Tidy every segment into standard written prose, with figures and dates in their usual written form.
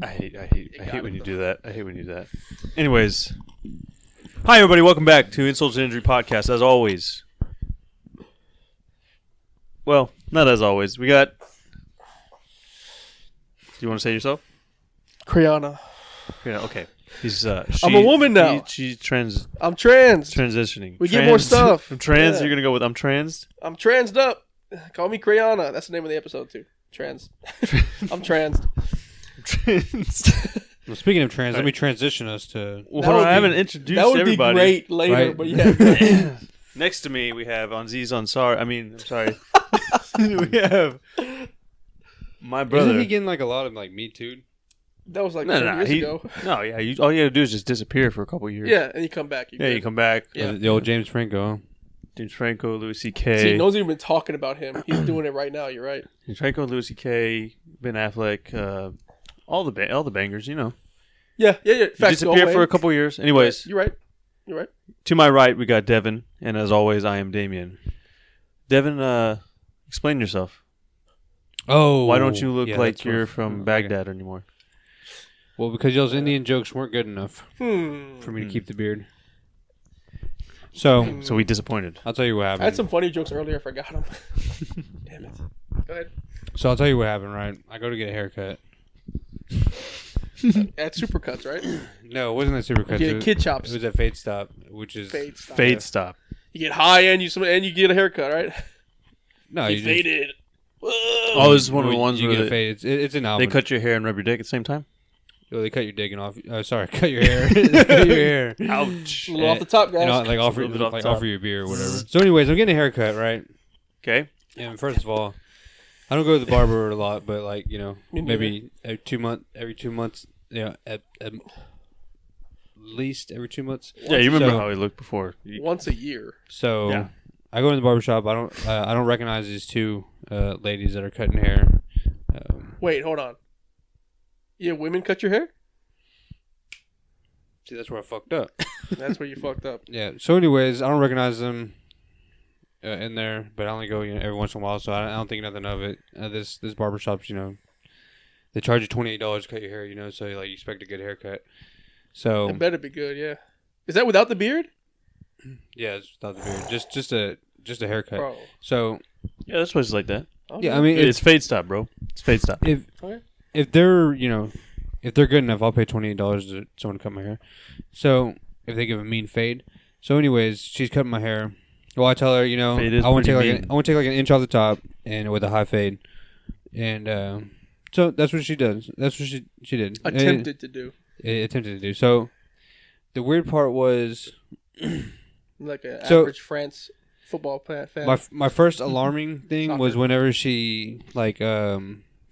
I hate when you do that. I hate when you do that. Anyways, hi everybody. Welcome back to Insults and Injury Podcast. As always, well, not as always. We got. Do you want to say yourself? Kriana. Yeah. Okay. He's. I'm a woman now. She's I'm trans. transitioning. We get more stuff. I'm trans. Yeah. You're gonna go with I'm trans. I'm transed up. Call me Kriana. That's the name of the episode too. Trans. I'm trans. Trans. Well, speaking of trans, let me transition us to. Well, That hold on, would I be- haven't introduced That would everybody. be great later, Right. but yeah. Next to me, we have Aziz Ansari. I'm sorry. We have my brother. Isn't he getting like a lot of like Me Too? That was like No, 10 no, years he- ago. No, yeah. All you gotta do is just disappear for a couple years. Yeah, and you come back. Yeah, you come back. Yeah. The old James Franco. James Franco, Louis C.K. See, no one's even been talking about him. He's doing it right now. You're right. James Franco, Louis C.K., Ben Affleck, all the bangers. You know, Yeah. you Facts go disappear away. for a couple years. Anyways, You're right. to my right we got Devin, and as always, I am Damien. Devin, explain yourself. Oh, Why don't you look yeah, like that's you're rough. from Okay. Baghdad anymore? Well, because y'all's Indian jokes weren't good enough for me to Hmm. keep the beard. So So we disappointed. I'll tell you what I had happened. some funny jokes earlier. I forgot them. Damn it. Go ahead. So I'll tell you what happened. Right, I go to get a haircut. At Supercuts, right? No, it wasn't at Supercuts. You It get was- kid chops. It was at Fade Stop, which is Fade stop. Fade stop. You get high and you get a haircut, right? No, You you faded. Whoa. Oh, this is one of the ones you where get a fade. It's an they album. cut your hair and rub your dick at the same time. Oh, they cut your dick and off. Sorry, cut your hair. Cut your hair. Ouch. A little off the top, guys. You know, like Just a little bit off the top. offer you a beer or whatever. So, anyways, I'm getting a haircut, right? Okay. And first of all, I don't go to the barber a lot, but like Me neither. maybe every 2 months, at least every 2 months. Yeah, you remember So- how he looked before. Once a year. So Yeah. I go in the barber shop. I don't recognize these two ladies that are cutting hair. Wait, hold on. Yeah, women cut your hair? See, that's where I fucked up. That's where you fucked up. Yeah. So, anyways, I don't recognize them in there, but I only go every once in a while, so I don't think nothing of it. This barbershops, they charge you $28 to cut your hair, so you expect a good haircut. So It better be good, yeah. Is that without the beard? yeah, it's without the beard, just a haircut. Bro. So Yeah, this place is like that. Okay. yeah, I mean, It's fade stop, bro. It's fade stop. if Okay. if they're if they're good enough, I'll pay $28 to someone to cut my hair. So if they give a mean fade. So anyways, she's cutting my hair. Well, I tell her, Fade is I want to pretty take mean. like an inch off the top and with a high fade, and so that's what she does. That's what she did. Attempted to do. Attempted to do. So the weird part was Like an So- average France football fan. my first alarming thing was Soccer. whenever she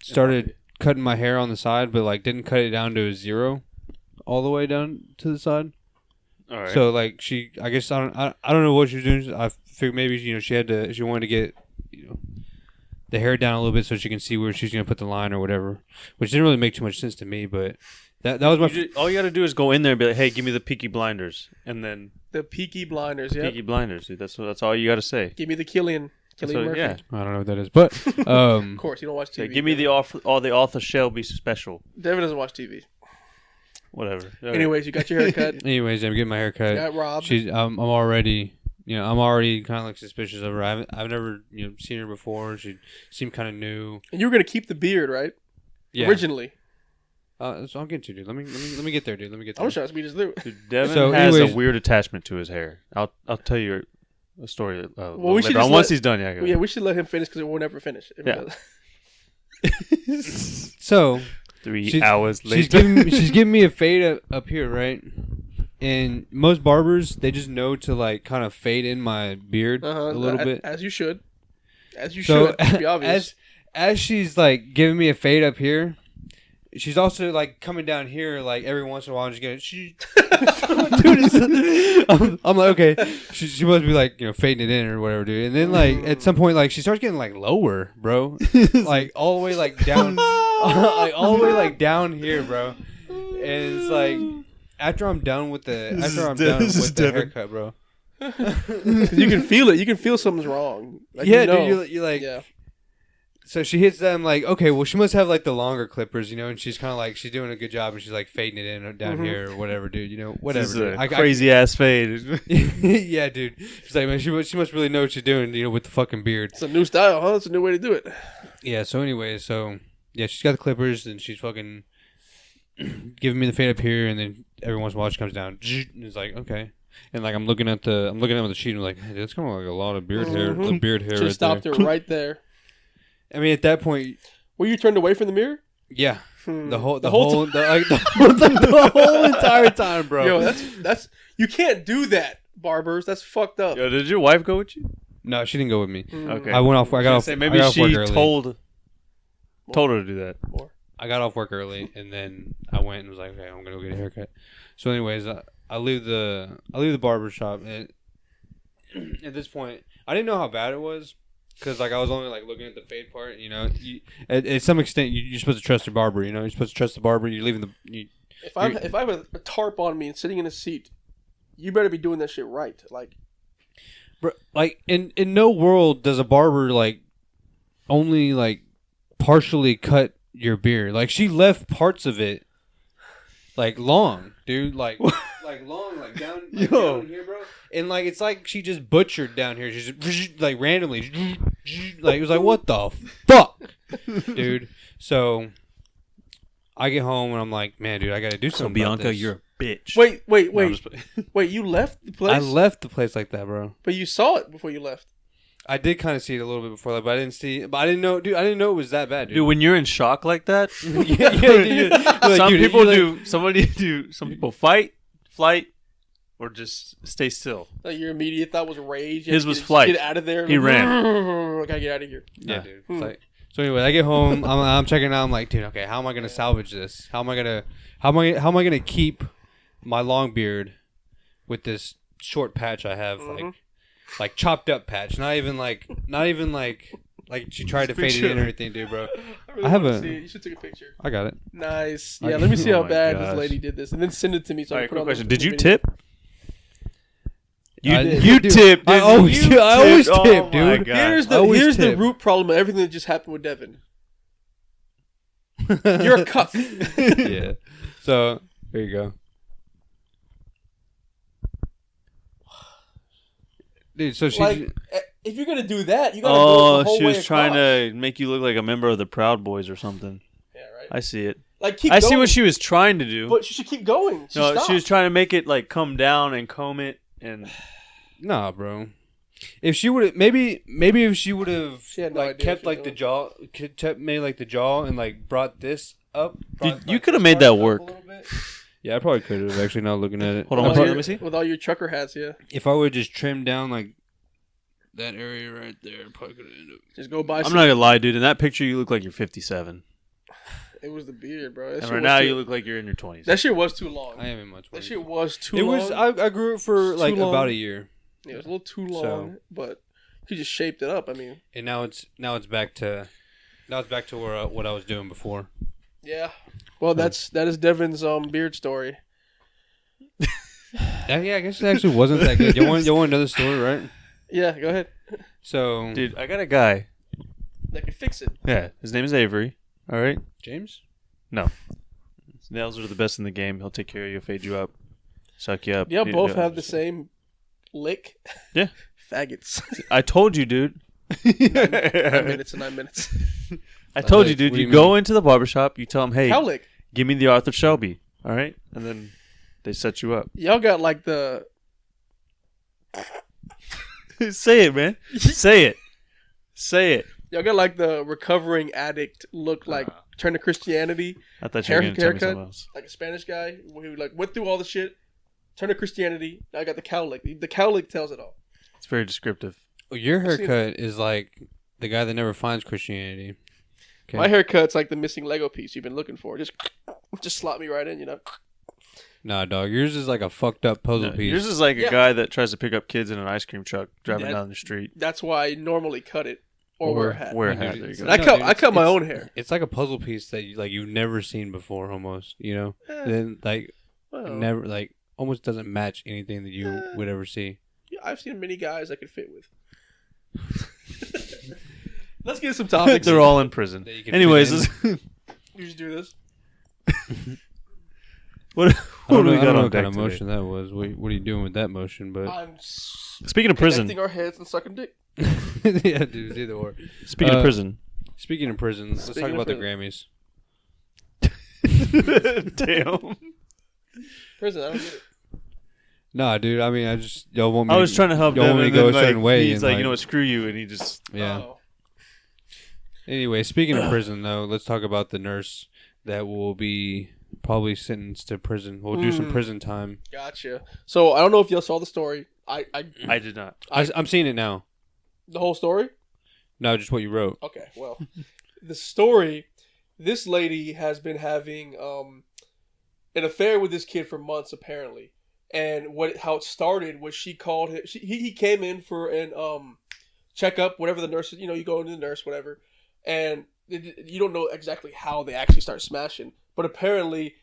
started cutting my hair on the side, but didn't cut it down to a 0 all the way down to the side. All right. So I guess I don't know what she was doing. I figured maybe she wanted to get the hair down a little bit so she can see where she's gonna put the line or whatever, which didn't really make too much sense to me. But that was my all you got to do is go in there and be like, "Hey, give me the Peaky Blinders," and then The Peaky Blinders, yeah. Peaky Blinders. Dude, that's all you got to say. Give me the Killian That's Murphy. yeah. I don't know what that is, but Of course, you don't watch Say, TV. give me the Arthur Shelby special. Devin doesn't watch TV. Whatever. All right. Anyways, you got your haircut. anyways, I'm getting my hair cut. got robbed. I'm already kind of suspicious of her. I've never seen her before. She seemed kind of new. And you were going to keep the beard, right? Yeah. Originally. So I'll get to you, dude. Let me get there, dude. Let me get I'm there. trying to speed us through. Dude, Devin So, has anyways- a weird attachment to his hair. I'll tell you a story. we should later on, just once let- he's done. Yeah. Go Yeah, we should let him finish because we'll never finish. If he Yeah. does. So 3 hours later. she's giving me a fade up here, right? And most barbers, they just know to kind of fade in my beard a little bit. As you should. As you So should. To be obvious. as she's giving me a fade up here, she's also coming down here every once in a while and just getting I'm like, okay, she must be fading it in or whatever, dude. And then at some point she starts getting lower, bro, all the way down, all the way down here, bro. And it's after I'm done with the haircut, bro. 'Cause you can feel it. You can feel something's wrong. Yeah, dude, you're like yeah. So she hits them like, okay, well, she must have like the longer clippers, you know, and she's kind of like, she's doing a good job, and she's like fading it in down here or whatever, dude, you know, whatever. This is dude. a crazy ass fade. Yeah, dude. She's like, man, she must really know what she's doing, you know, with the fucking beard. It's a new style, huh? It's a new way to do it. Yeah. So anyway, yeah, she's got the clippers, and she's fucking giving me the fade up here, and then every once in a while she comes down, and it's like, okay. And like I'm looking at the sheet, and I'm like, man, that's kind of like a lot of beard hair. The beard hair. She right stopped there. her right there. I mean, at that point, Were you turned away from the mirror? yeah, Hmm. the whole entire time, bro. Yo, that's you can't do that, barbers. That's fucked up. Yo, did your wife go with you? No, she didn't go with me. Okay. I went off. I got off. Say, I maybe got off work she early. told her to do that. More. I got off work early, and then I went and was like, okay, I'm gonna go get a haircut. So, anyways, I leave the barber shop, and at this point, I didn't know how bad it was. Because like I was only like looking at the fade part, you know. At some extent, you're supposed to trust your barber. You know, you're supposed to trust the barber. You're leaving the. If I have a tarp on me and sitting in a seat, you better be doing that shit right. Like, Bro, like in no world does a barber like only like partially cut your beard. Like she left parts of it like long, dude. Like long, like down, down here, bro. And like it's like she just butchered down here. She's just, like randomly, like it was like what the fuck, dude. So I get home and I'm like, man, dude, I got to do something. So about Bianca, this. you're a bitch. wait. No, I'm just playing. Wait, you left the place? I left the place like that, bro. But you saw it before you left. I did kind of see it a little bit before that, but I didn't see. But I didn't know, dude. I didn't know it was that bad, dude. Dude, when you're in shock like that, yeah, dude. Like, some dude, people you're like- do. Some people fight, flight, or just stay still. Like your immediate thought was rage. You His had to was get, flight. Get out of there. He ran. I gotta get out of here. Yeah, dude. It's like, so anyway, I get home. I'm checking out. I'm like, dude, okay, how am I gonna salvage this? How am I gonna keep my long beard with this short patch I have, like chopped up patch, not even like she tried to fade it in or anything, dude, bro. really I have wanna a- see it. You should take a picture. I got it. Nice. I- Yeah, let me see Oh how my bad gosh. this lady did this, and then send it to me. So All I right, can put quick it on question: the Did you video. tip? You I- you dude, tip. I didn't always you? tip. I always Oh tip, my dude. God. Here's I always the tip. root problem of everything that just happened with Devin. You're a cuck. Yeah. So there you go. Dude, so she Like, if you're gonna do that, you gotta go the whole she way was trying across. to make you look like a member of the Proud Boys or something. Yeah, right. I see it. Like, keep I going, see what she was trying to do. But she should keep going. She No, stopped. she was trying to make it like come down and comb it, and Nah, bro. If she would have, maybe if she would have She had no like idea kept what she like was the doing. jaw, kept made like the jaw and like brought this up. brought, you like, could have this made part that up a work. little bit. Yeah, I probably could have actually. Now looking at it, Hold on, I one With all second, probably- let me see. With all your trucker hats, yeah. If I would just trim down like that area right there, I probably could have ended up. Just go buy I'm some. not gonna lie, dude. In that picture, you look like you're 57, It was the beard, bro. That and shit right was now too- you look like you're in your 20s. That shit was too long. I am in much. That shit was too It long. was. I grew it for It's like too long. about a year, Yeah, it was a little too long, So- but you just shaped it up. I mean, and now it's back to where what I was doing before. yeah. Well, that is Devin's beard story. Yeah, I guess it actually wasn't that good. You want another story, right? Yeah, go ahead. So, Dude, I got a guy. That could fix it. Yeah, his name is Avery. All right, James. his nails are the best in the game. He'll take care of you, fade you up, suck you up. Yeah, You- both have the same lick. Yeah. Faggots. I told you, dude. 9 minutes and 9 minutes. I told you, What dude. do You you go into the barbershop, you tell him, hey, Cow lick. give me the Arthur Shelby. All right, and then they set you up. Y'all got like the. Say it, man. Say it. Say it. Y'all got like the recovering addict look, like turn to Christianity, I thought you were going to tell me Haircut? something else. like a Spanish guy who like went through all the shit, turned to Christianity. Now I got the cow lick. The cow lick tells it all. It's very descriptive. Well, your I've seen haircut is like the guy that never finds Christianity. Okay. My haircut's like the missing Lego piece you've been looking for. Just slot me right in, you know. Nah, dog. Yours is like a fucked up puzzle No, piece. yours is like a Yeah. guy that tries to pick up kids in an ice cream truck driving That- down the street. That's why I normally cut it or wear a hat. Wear a Dude, hat. There you it's- go. I No, cut dude, I cut my it's- own hair. It's like a puzzle piece that you've never seen before, almost. You know, Eh, then like well, never like almost doesn't match anything that you would ever see. yeah, I've seen many guys I could fit with. Let's get some topics. They're all in prison. That you can Anyways, fit in. You should do this. what I don't do we know, I got don't know on what kind deck of today? motion that was. What are you doing with that motion? But I'm Speaking of prison, connecting our heads and sucking dick. yeah, dude, it's either or. speaking of prison, Speaking of prisons, let's Speaking talk of about the Grammys. damn. Prison, I don't get it. Nah, dude. I mean, y'all want me. I was trying to help y'all him, want me and to go then, a certain like, way. he's and, like, you know what, screw you, and he just Yeah. Oh. Anyway, speaking of prison, though, let's talk about the nurse that will be probably sentenced to prison. We'll do some prison time. Gotcha. So I don't know if y'all saw the story. I I did not. I'm seeing it now. the whole story. No, just what you wrote. Okay, well, the story. This lady has been having an affair with this kid for months, apparently. And how it started was she called him. He came in for an checkup, whatever the nurse. You know, you go into the nurse, whatever, and you don't know exactly how they actually start smashing. But apparently,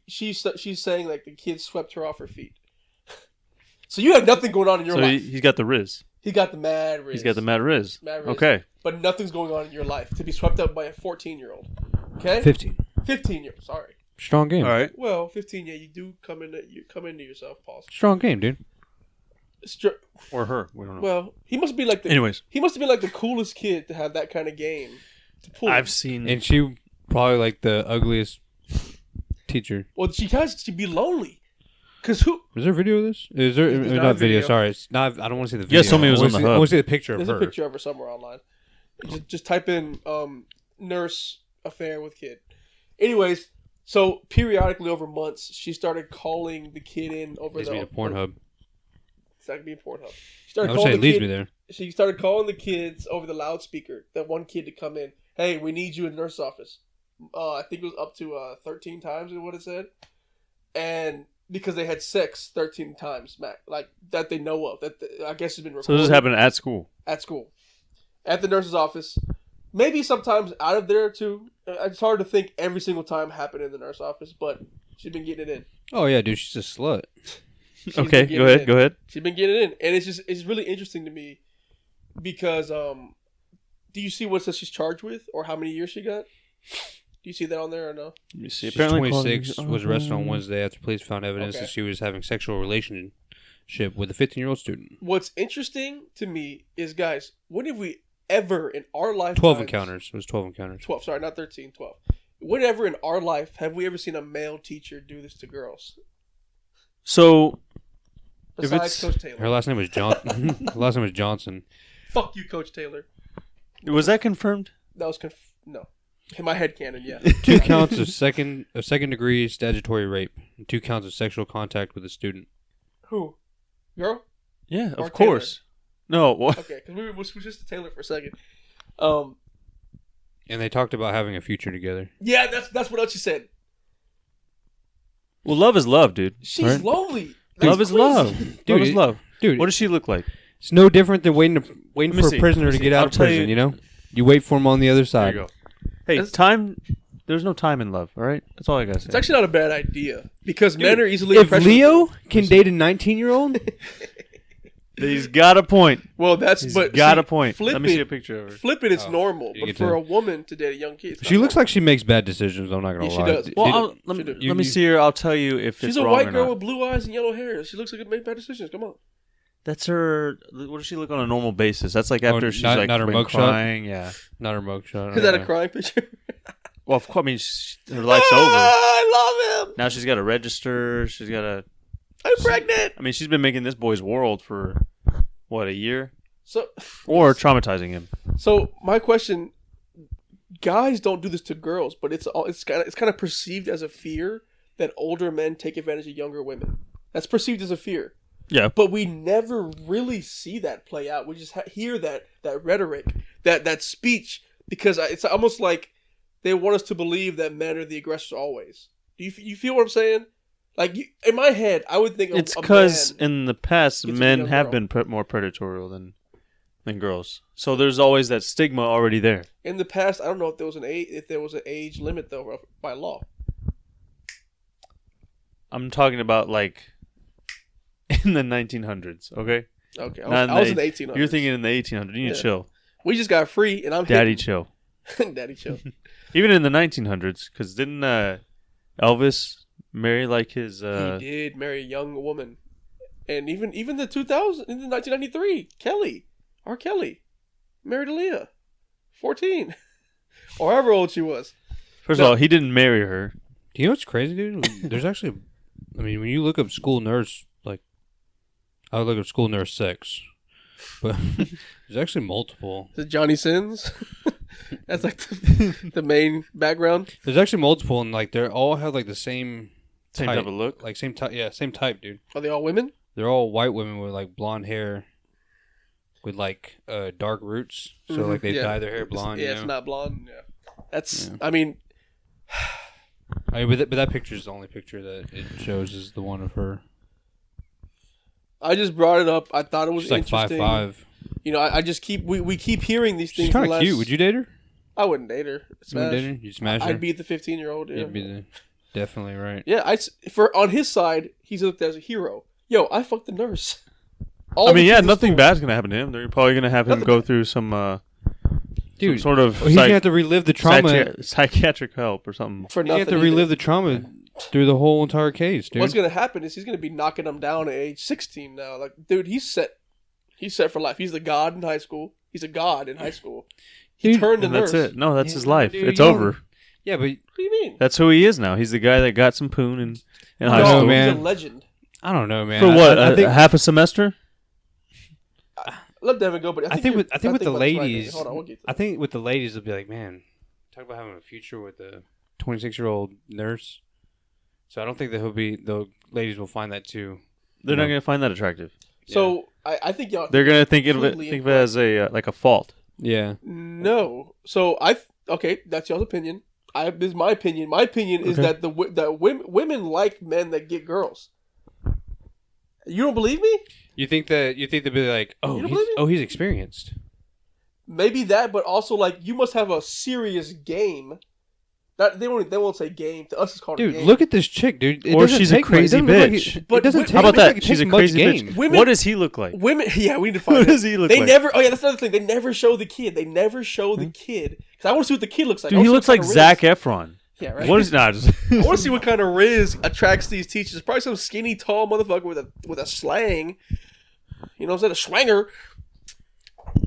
she's saying like the kid swept her off her feet. So you have nothing going on in your So life. he's got the Riz. He got the mad riz. He's got the mad Riz. Mad riz. Okay. But nothing's going on in your life to be swept up by a 14-year-old. Okay? 15. 15-year-old. Sorry. Strong game. All right. Well, 15. Yeah, you do come into yourself, Paul. Strong game, dude. Or her. We don't know. Well, he must be like the. Anyways, He must have been like the coolest kid to have that kind of game to pull. I've seen. And she probably like the ugliest teacher. Well, she has to be lonely. Cause who? Is there a video of this? Is there There's not not a video? video. Sorry, it's not. I don't want to see the You video. guys told me it was on the I hub. want to see the picture of There's her. a picture of her somewhere online. Just type in nurse affair with kid. Anyways, so periodically over months, she started calling the kid in over Leads the me to Pornhub. That could be Pornhub. She I started would calling say the it leads kid. me there. She started calling the kids over the loudspeaker. That one kid to come in. Hey, we need you in the nurse office. I think it was up to 13 times is what it said, and because they had sex 13 times, like that they know of. That I guess has been recorded. So this is happening at school. At school, at the nurse's office. Maybe sometimes out of there too. It's hard to think every single time happened in the nurse office, but she's been getting it in. Oh yeah, dude, she's a slut. She's Okay, been go getting ahead. in. Go ahead. She's been getting it in, and it's really interesting to me because do you see what it says she's charged with or how many years she got? Do you see that on there or no? Let me see. She's Apparently, 26, was arrested on Wednesday after police found evidence Okay. that she was having sexual relationship with a 15-year-old student. What's interesting to me is, guys, when have we ever in our life 12 encounters. It was 12 encounters. 12, sorry, not 13, 12. Whenever in our life have we ever seen a male teacher do this to girls? So Besides it's- Coach Taylor. Her last name was Her last name was Johnson. Fuck you, Coach Taylor. was that confirmed? That was no. In my head canon, yeah. 2 counts of second degree statutory rape, and 2 counts of sexual contact with a student. Who? Girl? Yeah, Or of course. No, what? Okay, because we switched to Taylor for a second. And they talked about having a future together. Yeah, that's what else she said. Well, love is love, dude. She's Right. lonely. Love That's is crazy. love. Dude, love is love. Dude, What does she look like? it's no different than waiting me for see. a prisoner Let me to see. get out I'll of tell prison, you- you know? You wait for him on the other There side. you go. Hey, That's- time. There's no time in love. All right, that's all I gotta say. It's actually not a bad idea because men are easily If impressionable. Leo can date a 19-year-old, He's got a point. Well, that's He's but got see, a point. Flip Let me see it, a picture of her. Flip it, it's Oh, normal. you But get for to- a woman to date a young kid, it's she not looks normal. like she makes bad decisions. I'm not gonna Yeah, she lie. does. Well, Did- I'll, She let, do. let me see her. I'll tell you if She's it's a wrong white or girl not. with blue eyes and yellow hair. She looks like it make bad decisions. Come on. That's her. What does she look on a normal basis? That's like after she's not- like not her been mugshot? crying. Yeah. not her mugshot. Is that a crying picture? Well, of course. I mean, her life's over. I love him. Now she's got to register. She's got to. I'm pregnant. I mean, she's been making this boy's world for what, a year, So, or traumatizing him. so my question: guys don't do this to girls, but it's kind of perceived as a fear that older men take advantage of younger women. That's perceived as a fear. Yeah. But we never really see that play out. We just hear that rhetoric, that speech, because it's almost like they want us to believe that men are the aggressors always. Do you feel what I'm saying? Like in my head, I would think It's a because man in the past, gets a men young have girl. been more predatorial than girls. So there's always that stigma already there. in the past, I don't know if there was an age limit though by law. I'm talking about like in the 1900s. Okay. Okay, Not I was in the the 1800s. You're thinking in the 1800s. You need Yeah. to chill. We just got free, and I'm Daddy chill. Daddy chill. Even in the 1900s, because didn't Elvis marry like his? He did marry a young woman, and even the 2000 in the 1993, R. Kelly, married Aaliyah, 14, or however old she was. First of all, he didn't marry her. Do you know what's crazy, dude? There's actually, I mean, when you look up school nurse, like, I would look up school nurse sex, but there's actually multiple. Is it Johnny Sins? That's like the main background. There's actually multiple, and like they all have like the same Type of look. like same type. Yeah, same type, dude. Are they all women? They're all white women with like blonde hair, with like dark roots. So like they dye their hair blonde. It's not blonde. Yeah, that's. Yeah. I mean, but that picture is the only picture that it shows is the one of her. I just brought it up. I thought it was She's like interesting. 5'5". You know, I just keep we keep hearing these things. She's kind of cute. Would you date her? I wouldn't date her. You wouldn't date her? You'd smash her? I'd beat the 15-year-old. Yeah. You'd be definitely right. Yeah, for on his side, he's looked at as a hero. Yo, I fucked the nurse. I mean, yeah, nothing bad's gonna happen to him. They're probably gonna have him go through some Dude, sort of he's gonna have to relive the trauma. psychiatric help or something. For You nothing. have to relive the trauma through the whole entire case, dude. What's gonna happen is he's gonna be knocking them down at age 16 now. Like, dude, he's set for life. He's the god in high school. He's a god in high school. He Dude, turned the And nurse. that's it. No, that's his life. dude, It's you don't- over. Yeah, but What do you mean? That's who he is now. He's the guy that got some poon in high No, school. man. He's a legend. I don't know, man. For what? I think half a semester? Let Devin go, but I think with the about this right ladies, now. Hold on, we'll get to I think with the ladies, they'll be like, man, talk about having a future with a 26-year-old nurse. So I don't think that the ladies will find that too. They're not gonna find that attractive. So I think y'all. They're gonna think of it Completely as a like a fault. Yeah. No. So okay, that's y'all's opinion. This is my opinion. My opinion is Okay. that women like men that get girls. You don't believe me? You think they'll be like, You don't believe me? he's experienced. Maybe that, but also like you must have a serious game. That they won't say game. To us, it's called a Dude, game. look at this chick, dude. It Or doesn't she's a take much- crazy it doesn't look bitch. Like But it doesn't take How about it looks that? like it She's a takes much crazy game. bitch. Women- What does he look like? Women. Yeah, we need to find. What out. does he look They like? never. Oh yeah, that's another thing. They never show the kid. They never show the kid because I want to see what the kid looks like. I Dude, he wanna looks see what like kind of Zac riz- Efron. Yeah, right. What is not? I want to see what kind of riz attracts these teachers. Probably some skinny, tall motherfucker with a slang. You know what I'm saying? A schwanger.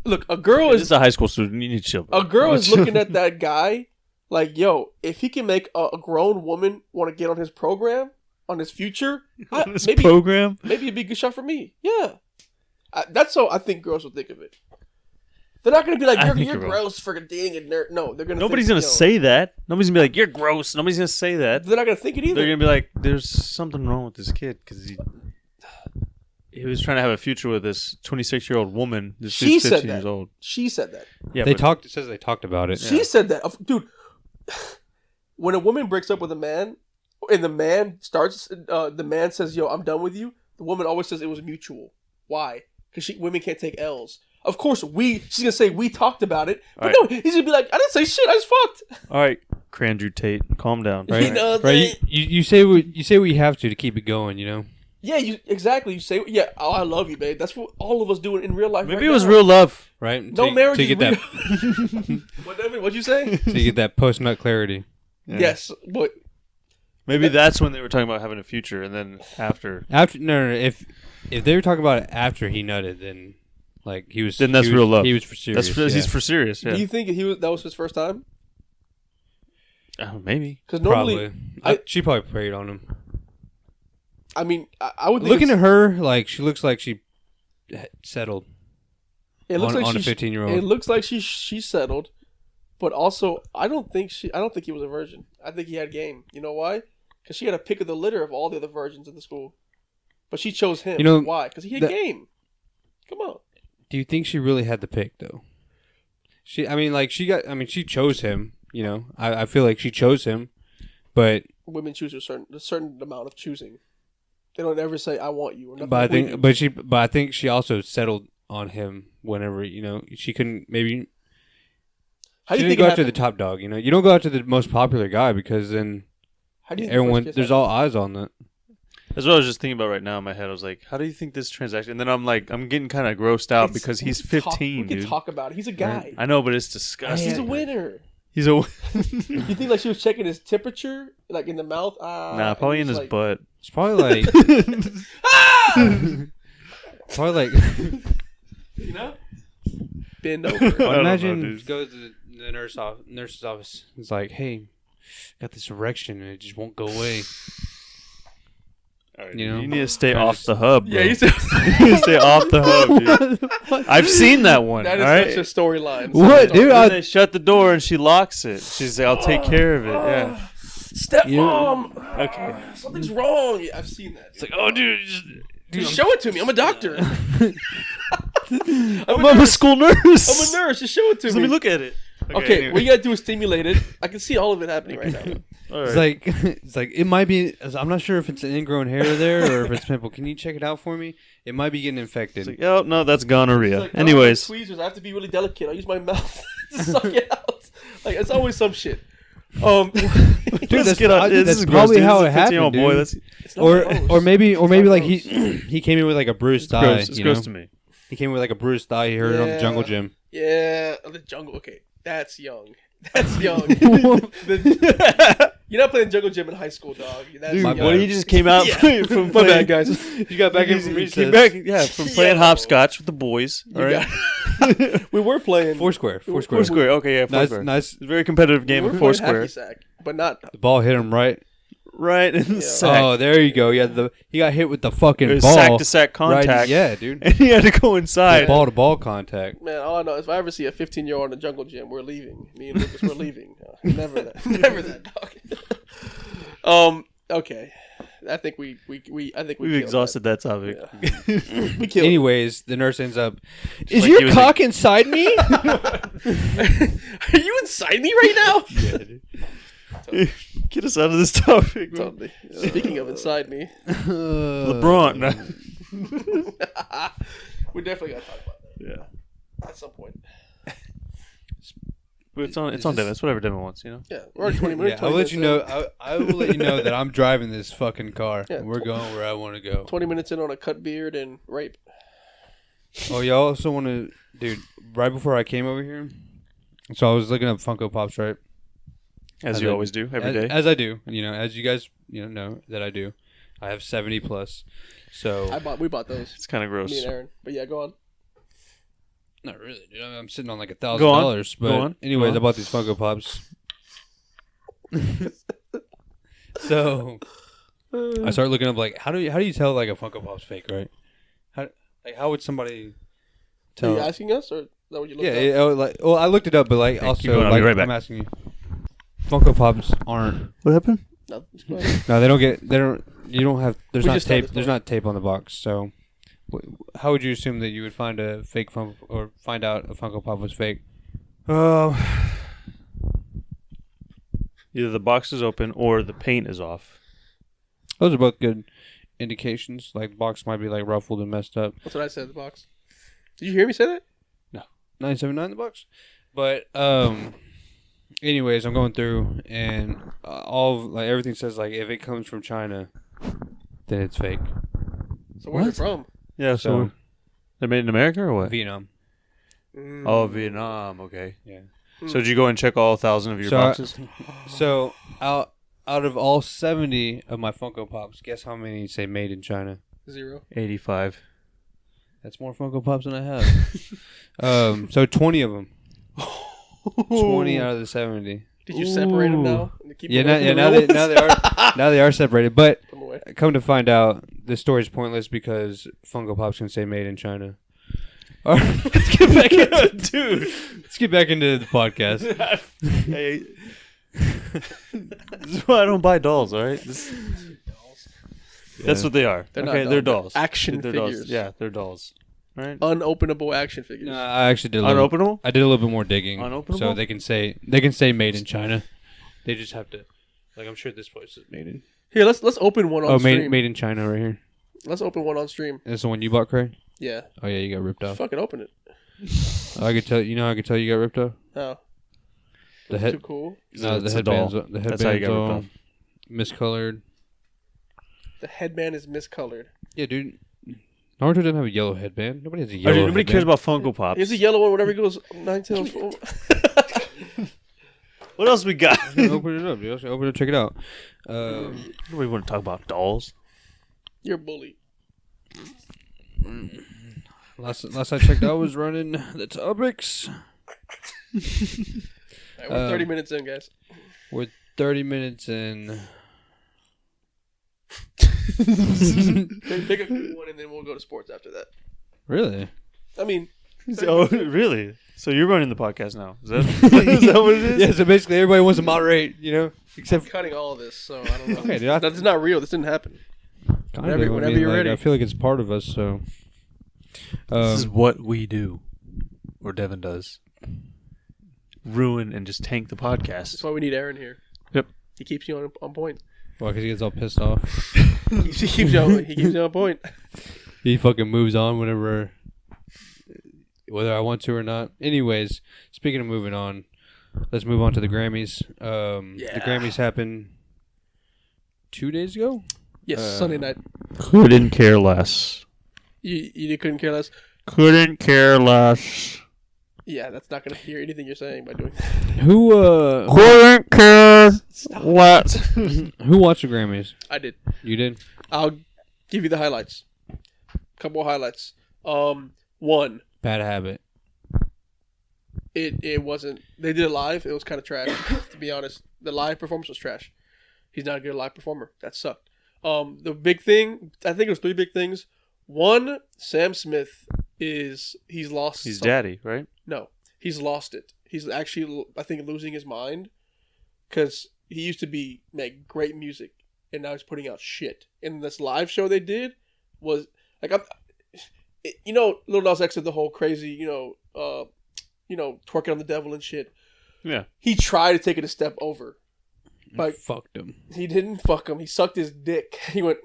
Look, a girl This is is a high school student. You need to chill. Bro. a girl is looking at that guy like, yo, if he can make a grown woman want to get on his program, on his future, This maybe program. maybe it'd be a good shot for me. Yeah, that's how I think girls will think of it. They're not gonna be like, I you're think you're wrong. gross for dating a nerd. No, they're gonna. Nobody's think, gonna yo, say that. Nobody's gonna be like, "You're gross." Nobody's gonna say that. They're not gonna think it either. They're gonna be like, "There's something wrong with this kid because he was trying to have a future with this 26-year-old woman. This She dude's said 15 that. years old." She said that. Yeah, They but talked. It says they talked about it. She said that, dude. When a woman breaks up with a man, and the man says, "Yo, I'm done with you." The woman always says it was mutual. Why? Because women can't take L's. Of course, she's gonna say we talked about it, but All no, he's gonna be like, I didn't say shit. I just fucked. All right, Crandrew Tate, calm down. Right. You know what I'm Right. saying? You say what you have to keep it going. You know. Yeah, exactly. You say, yeah, oh, I love you, babe. That's what all of us do in real life. Maybe right it was now. real love. Right. No marriage to is get real. that What, Devin? What'd you say? to get that post nut clarity. Yeah. Yes, but Maybe that's when they were talking about having a future, and then after. After no. If they were talking about it after he nutted, then like he was. Then that's he was- real love. He was for serious. He's for serious. Yeah, do you think that was his first time? maybe. Because normally, probably. She probably preyed on him. I mean, I would think Looking it's- at her, like she looks like she settled it looks on like a she- 15-year-old. It looks like she settled, but also I don't think he was a virgin. I think he had game. You know why? Because she had a pick of the litter of all the other virgins in the school, but she chose him. You know, why? Because he had the- game. Come on. Do you think she really had the pick though? She chose him. You know, I feel like she chose him, but Women choose a certain amount of choosing. They don't ever say "I want you" or nothing. but I like we think do. but I think she also settled on him whenever she couldn't maybe. How do She you didn't think go it after the happened? top dog. You don't go after the most popular guy because then How do you think the everyone first kiss there's happened? all eyes on that. That's what I was just thinking about right now in my head. I was like, how do you think this transaction? And then I'm getting kind of grossed out because he's 15, We dude. can talk about it. He's a guy. I know, but it's disgusting. He's a winner. He's a. You think like she was checking his temperature, like in the mouth? Nah, probably in his butt. It's probably like probably like You know, bend over. I don't know, imagine dude. goes to the nurse's office. It's like, hey, got this erection and it just won't go away. All right, You know? you need to stay off the hub. Bro. Yeah, you said You need to stay off the hub, dude. I've seen that one. that is all right? such a storyline. What, dude? Then they shut the door and she locks it. She's like, "I'll take care of it." Yeah. Stepmom. Okay. Something's wrong. Yeah, I've seen that. It's like, oh, dude, Just show it to me. I'm a doctor. I'm a school nurse. I'm a nurse. Just show it to Just me. let me look at it. Okay, anyway. what you gotta do is stimulate it. I can see all of it happening right now. All It's right. like it might be. I'm not sure if it's an ingrown hair there or if it's pimple. Can you check it out for me? It might be getting infected. It's like, oh no, that's gonorrhea. Like, Anyways, tweezers. I have to be really delicate. I use my mouth to suck it out. Like it's always some shit. Dude, let's that's get on. probably- This that's is probably gross, dude. how This is it a 15-year-old happened, boy. dude. That's it's not or gross. maybe It's like gross. he came in with like a bruised thigh. gross. It's you gross know? to me. He came with like a bruised thigh. He heard it on the jungle gym. Yeah, the jungle. Okay, that's young. That's young. You're not playing jungle gym in high school, dog. That's Dude, My young. boy, he just came out from My playing. bad, guys. You got back in from He recess. came back, yeah, from playing Yo. hopscotch with the boys. All right, We were playing Foursquare. Foursquare. Okay, yeah, Nice, Foursquare. nice. It's a very competitive game we of were playing Foursquare. hacky sack, but not. The ball hit him right. Right in the Yeah. sack. Oh, there you go. Yeah, he got hit with the fucking It was ball. sack to sack Right, contact. yeah, dude. And he had to go inside. Ball to ball contact. Man, all I know is if I ever see a 15-year-old in a jungle gym, we're leaving. Me and Lucas, we're leaving. Never that. Never that, dog. Okay. I think we We've killed exhausted that topic. that. We killed. Anyways, the nurse ends up. Is like he your was cock inside me? it. Are you inside me right now? Yeah, dude. Get us out of this topic, bro. Totally. Speaking of inside me, LeBron. No. we definitely gotta talk about Yeah. that at some point. But it's on Devin. It's whatever Devin wants, you know? Yeah, we're already 20 minutes. Yeah, I'll let you know. I will let you know that I'm driving this fucking car. Yeah. And we're going where I want to go. 20 minutes in on a cut beard and rape. Oh, y'all also want to, dude? Right before I came over here, so I was looking up Funko Pops, right? As you always do, every day. As I do, as you guys know that I do. I have 70 plus, so We bought those. It's kind of Me gross. and Aaron. But yeah, go on. not really, dude. I'm sitting on like Go on. $1,000. Go But on. anyways, Go on. I bought these Funko Pops. So I started looking up like how do you tell like a Funko Pop's fake, right? How would somebody Are tell? you asking us, or is that what you looked Yeah, I looked it up, but like Hey, keep also going, I'll be like right back. I'm asking you, Funko Pops aren't. What happened? No, just go ahead. No, they don't get. They don't. You don't have. There's We not just told tape. this There's story. not tape on the box. So, how would you assume that you would find a fake Funko or find out a Funko Pop was fake? Either the box is open or the paint is off. Those are both good indications. Like the box might be like ruffled and messed up. That's what I said in the box. Did you hear me say that? 979 the box. But anyways, I'm going through and everything says like if it comes from China, then it's fake. So where's What? it from? Yeah, So- so they're made in America or what? Vietnam. Oh, Vietnam. Okay. Yeah. So did you go and check all 1,000 of your So boxes? So out of all 70 of my Funko Pops, guess how many say made in China? 0. 85. That's more Funko Pops than I have. So 20 of them. 20 out of the 70. Did you separate them now? And keep Yeah, them now, away from yeah, the now real they ones? now they are separated. But Put 'em away. come to find out, the story's pointless because Funko Pops can say made in China. All right, let's get back into Dude. Let's get back into the podcast. Hey. This is why I don't buy dolls, all right? That's what they are. They're not okay, they're dolls. dolls. They're action they're figures. Dolls. Yeah, they're dolls. All right? Unopenable action figures. No, I actually did a little. Unopenable? I did a little bit more digging, Unopenable? so they can say made in China. They just have to, like I'm sure this place is made in. Here, let's open one on stream. made in China right here. Let's open one on stream. This is the one you bought, Craig? Yeah. Oh yeah, you got ripped off. Fucking open it. Oh, I could tell. You know, I could tell you got ripped off. Oh. The Too head. cool. No, the It's a doll. headbands. The That's how you headbands got all ripped miscolored. The headband is miscolored. Yeah, dude. Naruto doesn't have a yellow headband. Nobody has a yellow. Nobody cares about Funko Pops. He's a yellow one whenever he goes Ninetales. What else we got? Open it up, dude. Open it. Check it out. We want to talk about dolls. You're a bully. Last I checked, I was running the topics. All right, we're 30 minutes in, guys. We're 30 minutes in. Pick a good one, and then we'll go to sports after that. Really? I mean, Oh, really? So you're running the podcast now? Is that what it is? Yeah. So basically, everybody wants to moderate, I'm except. cutting all of this, so I don't know. Okay, dude. That's not real. This didn't happen. Whenever you're ready. I feel like it's part of us. So. This is what we do, or Devin does. Ruin and just tank the podcast. That's why we need Aaron here. Yep. He keeps you on point. Well, because he gets all pissed off. he keeps you on point. He fucking moves on whether I want to or not. Anyways, speaking of moving on, let's move on to the Grammys. The Grammys happened 2 days ago. Yes, Sunday night. Couldn't care less. You couldn't care less. Couldn't care less. Yeah, that's not going to hear anything you're saying by doing that. Who Couldn't care less. who watched the Grammys? I did. You did? I'll give you the highlights. Couple of highlights. One. Bad habit. It wasn't. They did it live. It was kind of trash, to be honest. The live performance was trash. He's not a good live performer. That sucked. The big thing, I think it was 3 big things. One, Sam Smith he's lost. He's daddy, right? No, he's lost it. He's actually, I think, losing his mind because he used to make great music, and now he's putting out shit. And this live show they did was like, Lil Nas X did the whole crazy, twerking on the devil and shit. Yeah. He tried to take it a step over. Like, fucked him. He didn't fuck him. He sucked his dick. He went.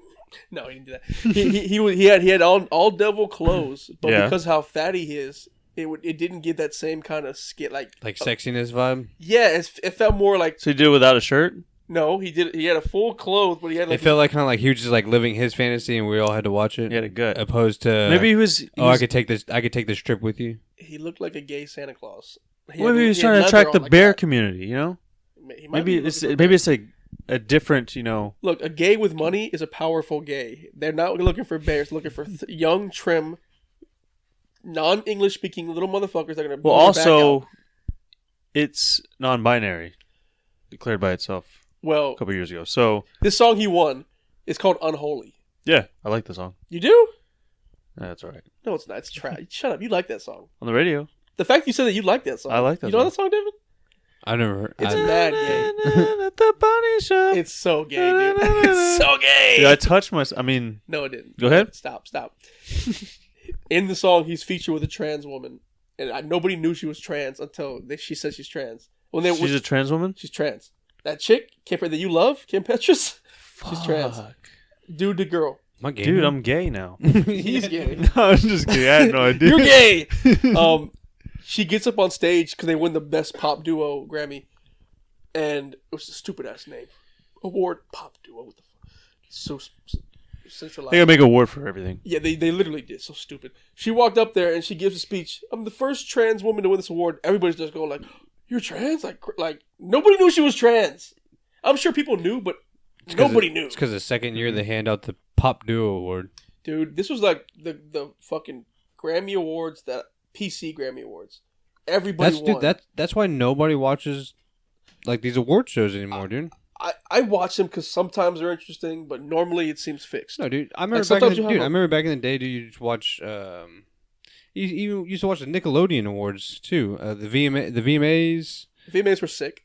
No, he didn't do that. He had all devil clothes, but because how fatty he is, it didn't get that same kind of skit like sexiness vibe. Yeah, it felt more like. So he did it without a shirt? No, he did. He had a full clothes, but he had. It felt like kind of like he was just like living his fantasy, and we all had to watch it. He had a gut. Opposed to maybe he was. I could take this. I could take this trip with you. He looked like a gay Santa Claus. Maybe he was trying to attract the bear community. Maybe it's a different. Look, a gay with money is a powerful gay. They're not looking for bears. Looking for young, trim, non-English speaking little motherfuckers that are gonna. Well, also, it's non-binary, declared by itself. Well, a couple years ago. So this song he won is called "Unholy." Yeah, I like the song. You do? That's all right. No, it's not. It's trash. Shut up. You like that song on the radio? The fact you said that you like that song. I like that. You know that song, David? I never heard. It's mad gay. At the bunny shop. It's so gay, dude. It's so gay. Dude, I touched my. I mean, no, it didn't. Go ahead. Stop. In the song, he's featured with a trans woman, and nobody knew she was trans until she said she's trans. She's a trans woman. She's trans. That chick, that you love, Kim Petras, she's trans. Dude to girl. Am I gay? Dude, I'm gay now. He's gay. No, I'm just kidding. I had no idea. You're gay. She gets up on stage because they win the best pop duo Grammy, and it was a stupid ass name. Award pop duo. What the fuck? So centralized. They gotta make an award for everything. Yeah, they literally did. So stupid. She walked up there and she gives a speech. I'm the first trans woman to win this award. Everybody's just going like, "You're trans?" Like nobody knew she was trans. I'm sure people knew, but nobody knew. It's because the second year they hand out the Pop Duo Award. Dude, this was like the fucking Grammy Awards, that PC Grammy Awards. Everybody won. Dude, that's why nobody watches like these award shows anymore, dude. I watch them because sometimes they're interesting, but normally it seems fixed. No, dude. I remember back in the day, dude. You just watch. You used to watch the Nickelodeon Awards too. The VMAs. The VMAs were sick.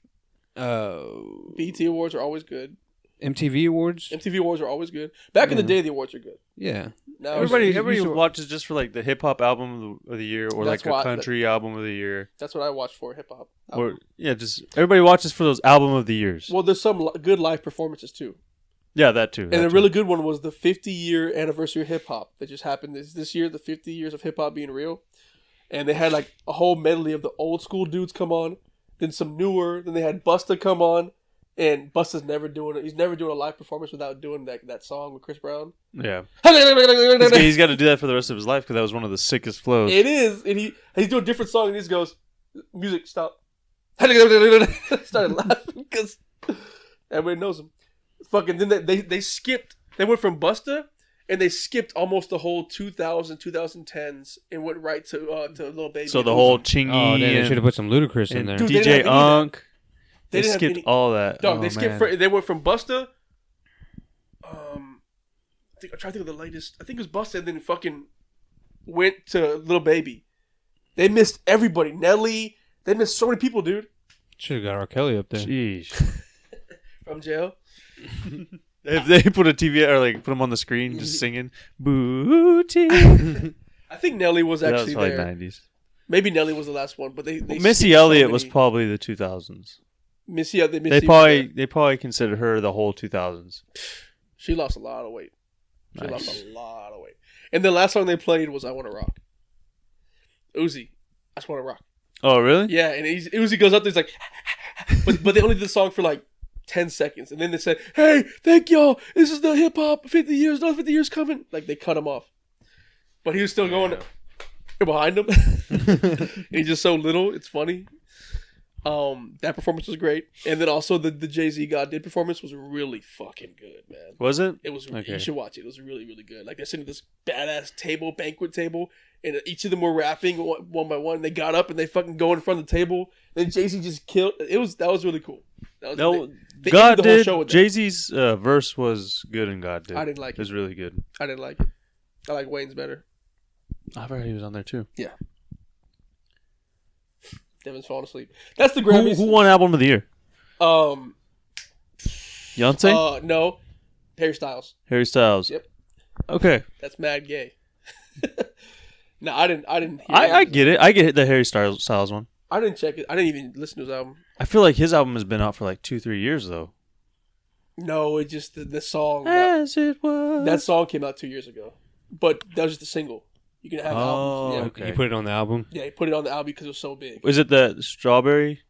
BET Awards are always good. MTV Awards. MTV Awards are always good. Back in the day, the awards are good. Yeah. Now everybody watches just for like the hip hop album of the year, or like a country album of the year. That's what I watch for, hip hop. Or just everybody watches for those album of the years. Well, there's some good live performances too. Yeah, that too. And a really good one was the 50-year anniversary of hip hop that just happened this year. The 50 years of hip hop being real, and they had like a whole medley of the old school dudes come on, then some newer. Then they had Busta come on. And Busta's never doing it. He's never doing a live performance without doing that song with Chris Brown. Yeah. It He's got to do that for the rest of his life because that was one of the sickest flows. is, and he's doing a different song, and he just goes, "Music, stop." Started laughing because everybody knows him. Fucking then they skipped. They went from Busta, and they skipped almost the whole 2010s and went right to Lil Baby. So the whole Chingy Oh, they should and, have put some Ludacris in and there. Dude, they didn't DJ have any of Unk. They didn't have skipped any- all that. Dog, Oh, they skipped. man. They went from Busta. I'm trying to think of the latest. I think it was Busta, and then fucking went to Lil Baby. They missed everybody. Nelly. They missed so many people, dude, Should have got R. Kelly up there. Jeez. from jail. If they put a TV or like put him on the screen just singing Booty. I think Nelly was That was actually probably there. 90s. Maybe Nelly was the last one, but they Missy skipped so Elliott many. was probably the 2000s. Missy. They probably consider her the whole 2000s. She lost a lot of weight. She Nice. lost a lot of weight. And the last song they played was "I Want to Rock." Uzi, I just want to rock. Oh, really? Yeah, and Uzi goes up there, he's like, but they only did the song for like 10 seconds, and then they said, "Hey, thank y'all. This is the hip hop 50 years. Another 50 years coming." Like they cut him off, but he was still going behind him. And he's just so little. It's funny. That performance was great, and then also the Jay-Z God Did performance was really fucking good, man. Was it? It was. Okay. You should watch it. It was really, really good. Like they're sitting at this badass banquet table, and each of them were rapping one by one. They got up and they fucking go in front of the table. Then Jay-Z just killed. That was really cool. That was, No, they God ended the whole did. show with that. Jay-Z's verse was good and God did. I didn't like it. It was really good. I didn't like it. I like Wayne's better. I forgot he was on there too. Devin's falling asleep. That's the Grammys. Who won Album of the Year? Um. Beyonce? No. Harry Styles. Harry Styles. Yep. Okay. That's mad gay. No, I didn't. Hear I get it. I get the Harry Styles one. I didn't check it. I didn't even listen to his album. I feel like his album has been out for like 2-3 years though. No, it just the song. As it was. That song came out 2 years ago, but that was just a single. You can have Oh, albums. Yeah, okay. He put it on the album. yeah. He put it on the album because it was so big. Is it the Strawberry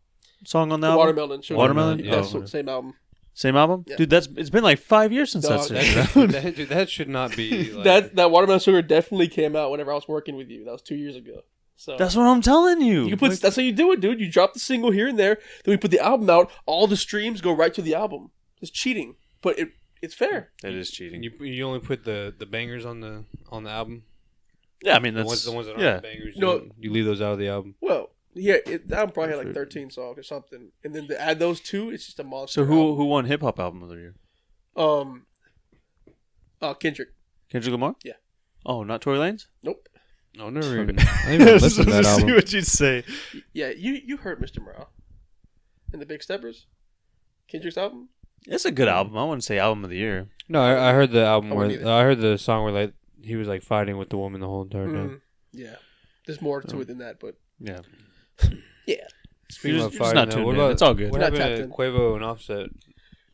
song on the album? Watermelon. Sugar. Watermelon? That's Oh. the same album. Same album? Yeah. Dude, it's been like 5 years since Dog, that's been out. Dude, that should not be. Like, That Watermelon Sugar definitely came out whenever I was working with you. That was 2 years ago. So That's what I'm telling you. you can put. That's how you do it, dude. You drop the single here and there, then we put the album out. All the streams go right to the album. It's cheating, but it's fair. That is cheating. you only put the bangers on the album. Yeah, I mean The that's ones that yeah. aren't bangers. No. You leave those out of the album. Well, yeah, the album probably had like 13 songs or something, and then to add those two, it's just a monster. So who won Hip Hop Album of the Year? album. Kendrick. Kendrick Lamar? Yeah. Oh, not Tory Lanez? Nope. No, never even. I didn't even listen to that See album. what you'd say. Yeah, you heard Mr. Morale and the Big Steppers. Kendrick's album. It's a good album. I wouldn't say Album of the Year. No, I heard the album I where wouldn't either. I heard the song where like he was like fighting with the woman the whole entire time. Yeah, there's more to it than that, but Yeah. yeah. Speaking You're of just fighting, not though, tuned what in. about It's all good. What Not happened tapped to in. Quavo and Offset?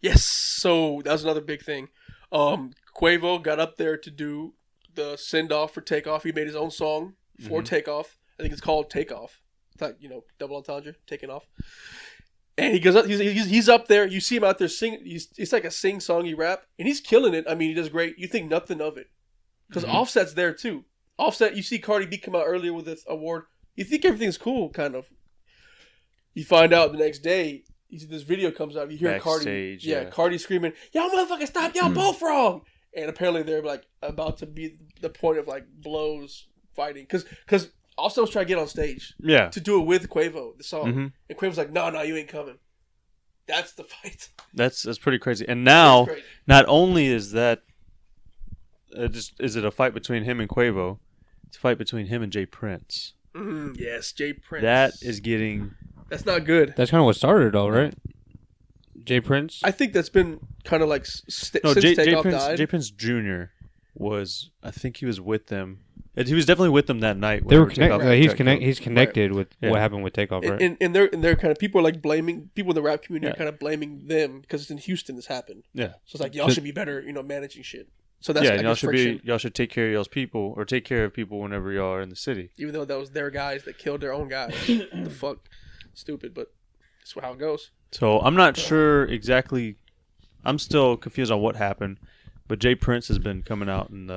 Yes. So that was another big thing. Quavo got up there to do the send off for Takeoff. He made his own song for Takeoff. I think it's called Takeoff. It's like, double entendre, taking off. And he goes up. He's up there. You see him out there singing. It's like a sing-songy rap, and he's killing it. I mean, he does great. You think nothing of it because Offset's there too. Offset. You see Cardi B come out earlier with this award. You think everything's cool, kind of. You find out the next day. You see this video comes out. You hear Cardi. Backstage, Yeah, yeah. Cardi screaming, "Y'all motherfuckers, stop! Y'all both wrong!" And apparently they're like about to be the point of like blows fighting because Offset was trying to get on stage Yeah. to do it with Quavo, the song. Mhm. And Quavo's like, no, you ain't coming. That's the fight. That's pretty crazy. And now, That's crazy. not only is that, is it a fight between him and Quavo? It's a fight between him and Jay Prince. Yes, Jay Prince. That is getting. That's not good. That's kind of what started it all, right? Jay Prince. I think that's been kind of like No, since Jay Takeoff Prince. died. Jay Prince Jr. was. I think he was with them. He was definitely with them that night. They were whenever Takeoff connected. got killed. He's connected with Yeah. what happened with Takeoff, right? and they're kind of people are like blaming people in the rap community Yeah. are kind of blaming them because it's in Houston this happened. Yeah. So it's like y'all So- should be better, managing shit. So that's Yeah, I y'all guess should friction. y'all should take care of y'all's people or take care of people whenever y'all are in the city. Even though that was their guys that killed their own guys. The fuck, stupid, but that's how it goes. So I'm not sure exactly. I'm still confused on what happened, but Jay Prince has been coming out in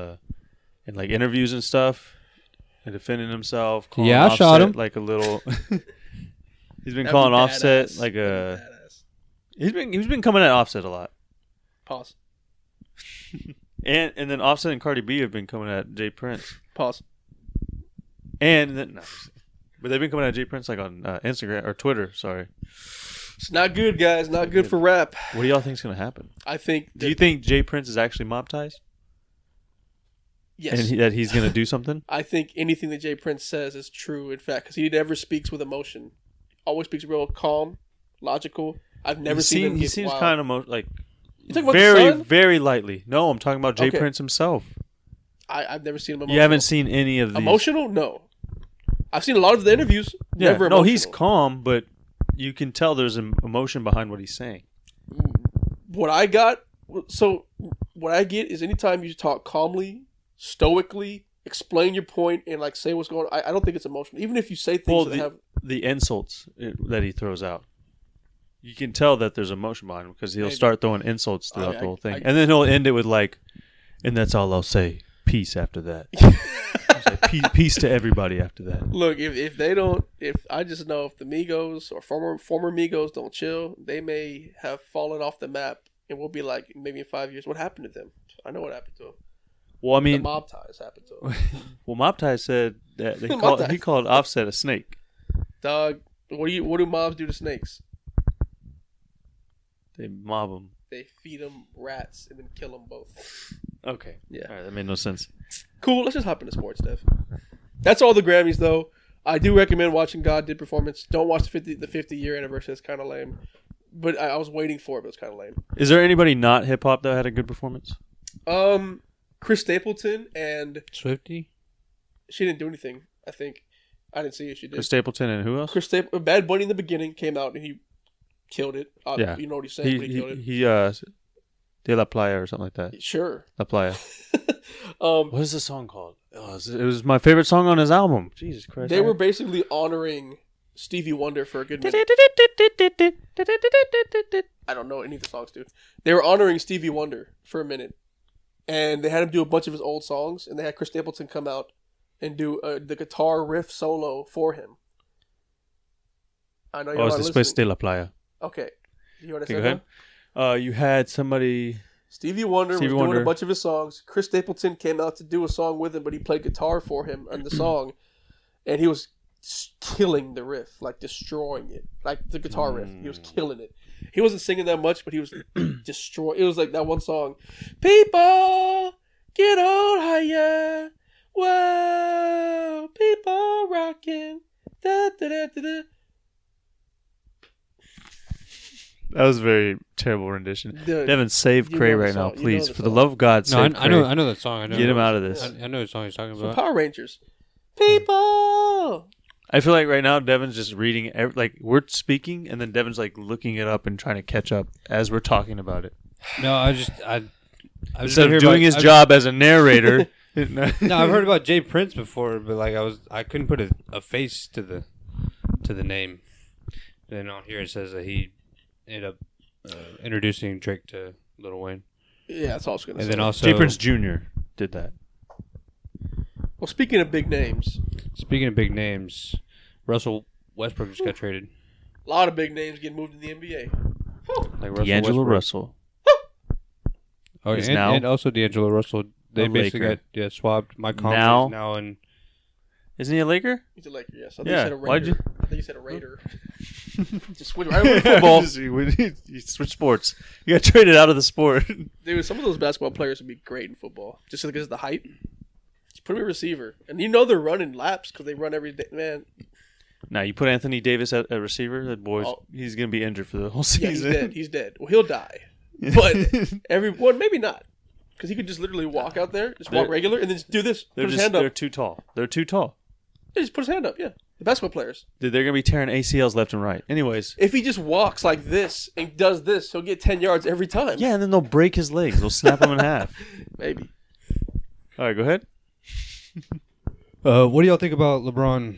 like interviews and stuff and defending himself. Yeah, I Offset shot him. like a little. He's been That'd calling be Offset badass. like That'd a. be badass. He's been coming at Offset a lot, Pause. and then Offset and Cardi B have been coming at Jay Prince, Pause. and then but they've been coming at Jay Prince like on Instagram or Twitter. Sorry. It's not good, guys. Not good for rap. What do y'all think's gonna happen? I think. Do you think Jay Prince is actually mob ties? Yes. And that he's gonna do something? I think anything that Jay Prince says is true, in fact, because he never speaks with emotion. Always speaks real calm, logical. I've never seen him He get seems wild. kind of like You talking about the very, son? very lightly. No, I'm talking about Jay Okay. Prince himself. I've never seen him emotional. You haven't seen any of these. Emotional? No. I've seen a lot of the interviews. Yeah, Never no, emotional. he's calm, but you can tell there's an emotion behind what he's saying. What I get is anytime you talk calmly, stoically, explain your point, and like say what's going on, I don't think it's emotional. Even if you say things Well, that have the insults that he throws out, you can tell that there's emotion behind him because he'll Maybe. start throwing insults throughout I- the whole thing, I- and then he'll end it with like, and that's all I'll say. Peace after that. It's like, peace to everybody after that. look, if they don't, if I just know if the Migos or former Migos don't chill, they may have fallen off the map, and we'll be like maybe in 5 years, what happened to them? I know what happened to them. Well, I The mean, mob ties happened to them. well, Mob Tie said that Mob Tie. he called Offset a snake. Dog, what do mobs do to snakes? They mob him. They feed them rats and then kill them both. Okay. Yeah. All right, that made no sense. Cool. Let's just hop into sports, Steph. That's all the Grammys, though. I do recommend watching God Did Performance. Don't watch the 50 year anniversary. It's kind of lame. But I was waiting for it, but it's kind of lame. Is there anybody not hip hop that had a good performance? Chris Stapleton, and Swifty. she didn't do anything. I think I didn't see if she did. Chris Stapleton and who else? Bad Bunny in the beginning came out and he killed it. Yeah. You know what he's saying, but he killed it. He De La Playa or something like that. Sure. La Playa. Um, What is the song called? Oh, it was my favorite song on his album. Jesus Christ. they were basically honoring Stevie Wonder for a good minute. I don't know any of the songs, dude. They were honoring Stevie Wonder for a minute, and they had him do a bunch of his old songs, and they had Chris Stapleton come out and do the guitar riff solo for him. I know you're Oh, not it's listening. Después de La Playa. Okay, you heard what I Okay, said go ahead. now? You had somebody. Stevie Wonder Stevie was doing Wonder. a bunch of his songs. Chris Stapleton came out to do a song with him, but he played guitar for him on the song, and he was killing the riff, like destroying it, like the guitar riff. He was killing it. He wasn't singing that much, but he was destroying. It was like that one song, "People get on higher, whoa, people rocking." Da, da, da, da, da. That was a very terrible rendition. Dude, Devin, save you Cray know the right now, song. You please. know the For the song. love of God, No, save I Cray. know that song. I know. Get him out of this. I know the song he's talking from about. Power Rangers. People. I feel like right now Devin's just reading, like we're speaking, and then Devin's like looking it up and trying to catch up as we're talking about it. No, I just Instead of doing his job as a narrator. No, I've heard about Jay Prince before, but like I couldn't put a face to the name. Then on here it says that he ended up introducing Drake to Lil Wayne, Yeah, that's all I was gonna and say. then also Jay Prince Jr. did that. Well, speaking of big names, speaking of big names, Russell Westbrook just got traded. a lot of big names getting moved to the NBA. Like D'Angelo Westbrook. Russell. Oh, is and, now and also D'Angelo Russell. They a basically Laker. got swapped. Mike Conley Now- is now in. Isn't he a Laker? He's a Laker, yes. I think Yeah, you said a Raider. why'd you- I think you said a Raider. Just switch right over to football. You switch sports. You got traded out of the sport. Dude, some of those basketball players would be great in football. Just because of the height. Just put him at receiver. And you know they're running laps because they run every day. Man, Now you put Anthony Davis at receiver. That boy's Oh. he's gonna be injured for the whole yeah, he's season. dead. He's dead. Well, he'll die. But everyone, maybe not. Because he could just literally walk out there, just walk They're- regular, and then just do this. they're Put his hand they're up. too tall. They're too tall. Yeah, just put his hand up, yeah. The basketball players. Dude, they're gonna be tearing ACLs left and right. Anyways, If he just walks like this and does this, he'll get 10 yards every time. yeah, and then they'll break his legs. They'll snap him in half. Maybe. All right, go ahead. What do y'all think about LeBron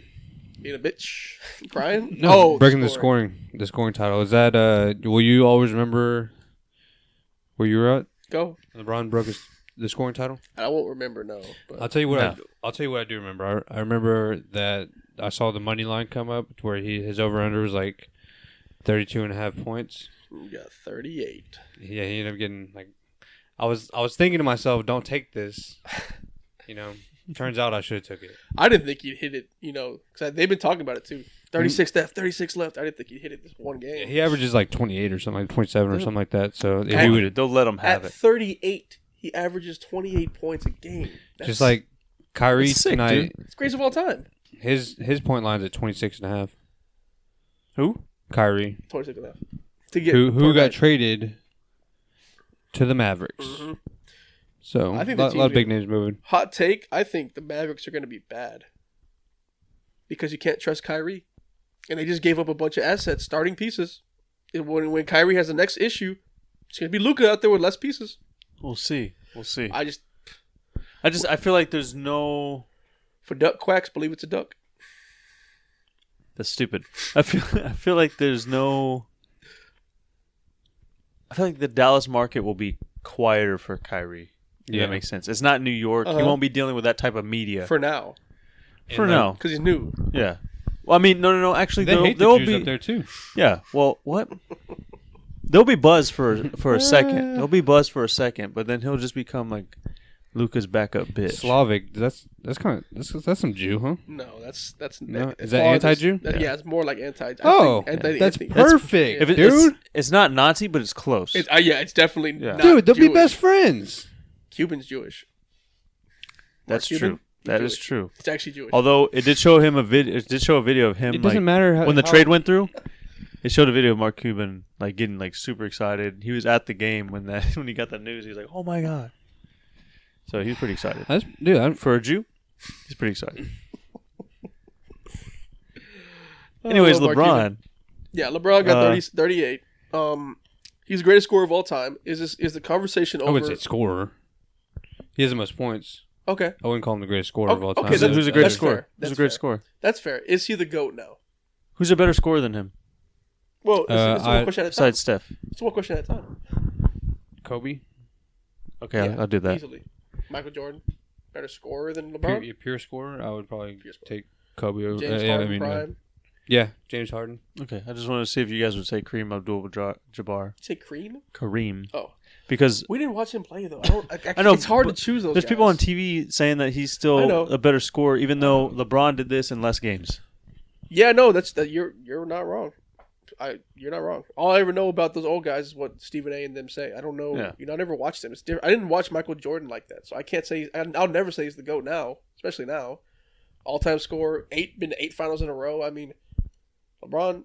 Being a bitch, crying. No, breaking the scoring title. Is that? Will you always remember where you were at? Go. LeBron broke the scoring title. I won't remember. No, but I'll tell you what. I'll tell you what I do remember. I remember that I saw the money line come up to where his over under was like 32.5 points. you got 38. Yeah, he ended up getting like. I was thinking to myself, don't take this. Turns out I should have took it. I didn't think he'd hit it. Because they've been talking about it too. 36 left, 36 left. I didn't think he'd hit it this one game. Yeah, he averages like 28 or something, like 27 or something like that. So they'll let him have at it. 38, he averages 28 points a game. Just like Kyrie tonight. It's greatest of all time. His point line's at 26.5. Who? Kyrie. 26 and a half. To get who got traded to the Mavericks. Mm-hmm. So I think a lot of big names moving. Hot take, I think the Mavericks are going to be bad. Because you can't trust Kyrie. And they just gave up a bunch of assets, starting pieces. And when Kyrie has the next issue, it's going to be Luka out there with less pieces. We'll see. I feel like there's no. For duck quacks, believe it's a duck. That's stupid. I feel like there's no. I feel like the Dallas market will be quieter for Kyrie. If that makes sense. It's not New York. He won't be dealing with that type of media for now. Because he's new. Yeah. Well, I mean, no. Actually, they'll be up there too. Yeah. Well, what? There'll be buzz for a second. There'll be buzz for a second, but then he'll just become like Luka's backup bitch. Slavic. That's some Jew, huh? No, that's no. Is that anti-Jew? Yeah, it's more like anti. That's perfect, dude. It's not Nazi, but it's close. It's definitely not dude. They'll Jewish. be best friends. Cuban's Jewish. That's true. That is true. It's actually Jewish. Although it did show him a video. It did show a video of him. It doesn't matter when the trade went through. It showed a video of Mark Cuban like getting like super excited. He was at the game when he got the news. He was like, "Oh my god!" So he was pretty excited. For a Jew, he's pretty excited. Anyways, LeBron. Yeah, LeBron got 38. He's the greatest scorer of all time. Is the conversation over? I would say scorer. He has the most points. Okay. I wouldn't call him the greatest scorer of all time. Okay, who's the greatest scorer? Who's the greatest scorer? That's fair. Is he the GOAT now? Who's a better scorer than him? Well, it's one question at a time. Besides Steph. It's one question at a time. Kobe? Okay, yeah, I'll do that. Easily. Michael Jordan, better scorer than LeBron? Pure scorer? I would probably take Kobe over. James Harden prime? Yeah, James Harden. Okay, I just wanted to see if you guys would say Kareem Abdul-Jabbar. Say Kareem? Kareem. Oh. Because we didn't watch him play, though. I know it's hard to choose those There's guys. people on TV saying that he's still a better scorer, even though LeBron did this in less games. Yeah, no, you're not wrong. You're not wrong. All I ever know about those old guys is what Stephen A. and them say. I don't know. Yeah. I never watched them. It's different. I didn't watch Michael Jordan like that, so I can't say. I'll never say he's the GOAT now, especially now. All-time scorer, been to 8 finals in a row. I mean, LeBron,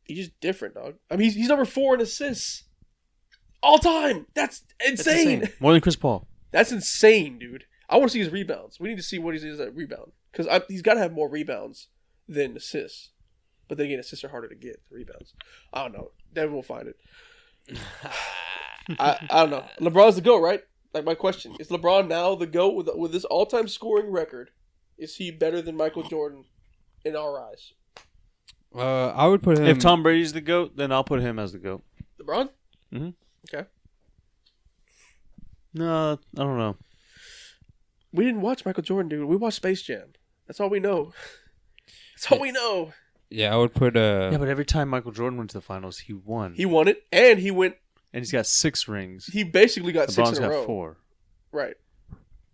he's just different, dog. I mean, he's number 4 in assists. All time. That's insane. More than Chris Paul. That's insane, dude. I want to see his rebounds. We need to see what he is at rebound. Because he's got to have more rebounds than assists. But then again, assists are harder to get than rebounds. I don't know. Devin will find it. I don't know. LeBron's the GOAT, right? Like, my question. Is LeBron now the GOAT with this all-time scoring record? Is he better than Michael Jordan in our eyes? I would put him... If Tom Brady's the GOAT, then I'll put him as the GOAT. LeBron? Mm-hmm. Okay. No, I don't know. We didn't watch Michael Jordan, dude. We watched Space Jam. That's all we know. That's all we know. Yeah, I would put... Yeah, but every time Michael Jordan went to the finals, he won. He won it, and he went... And he's got 6 rings. He basically got LeBron's 6 in a row. got 4. Right.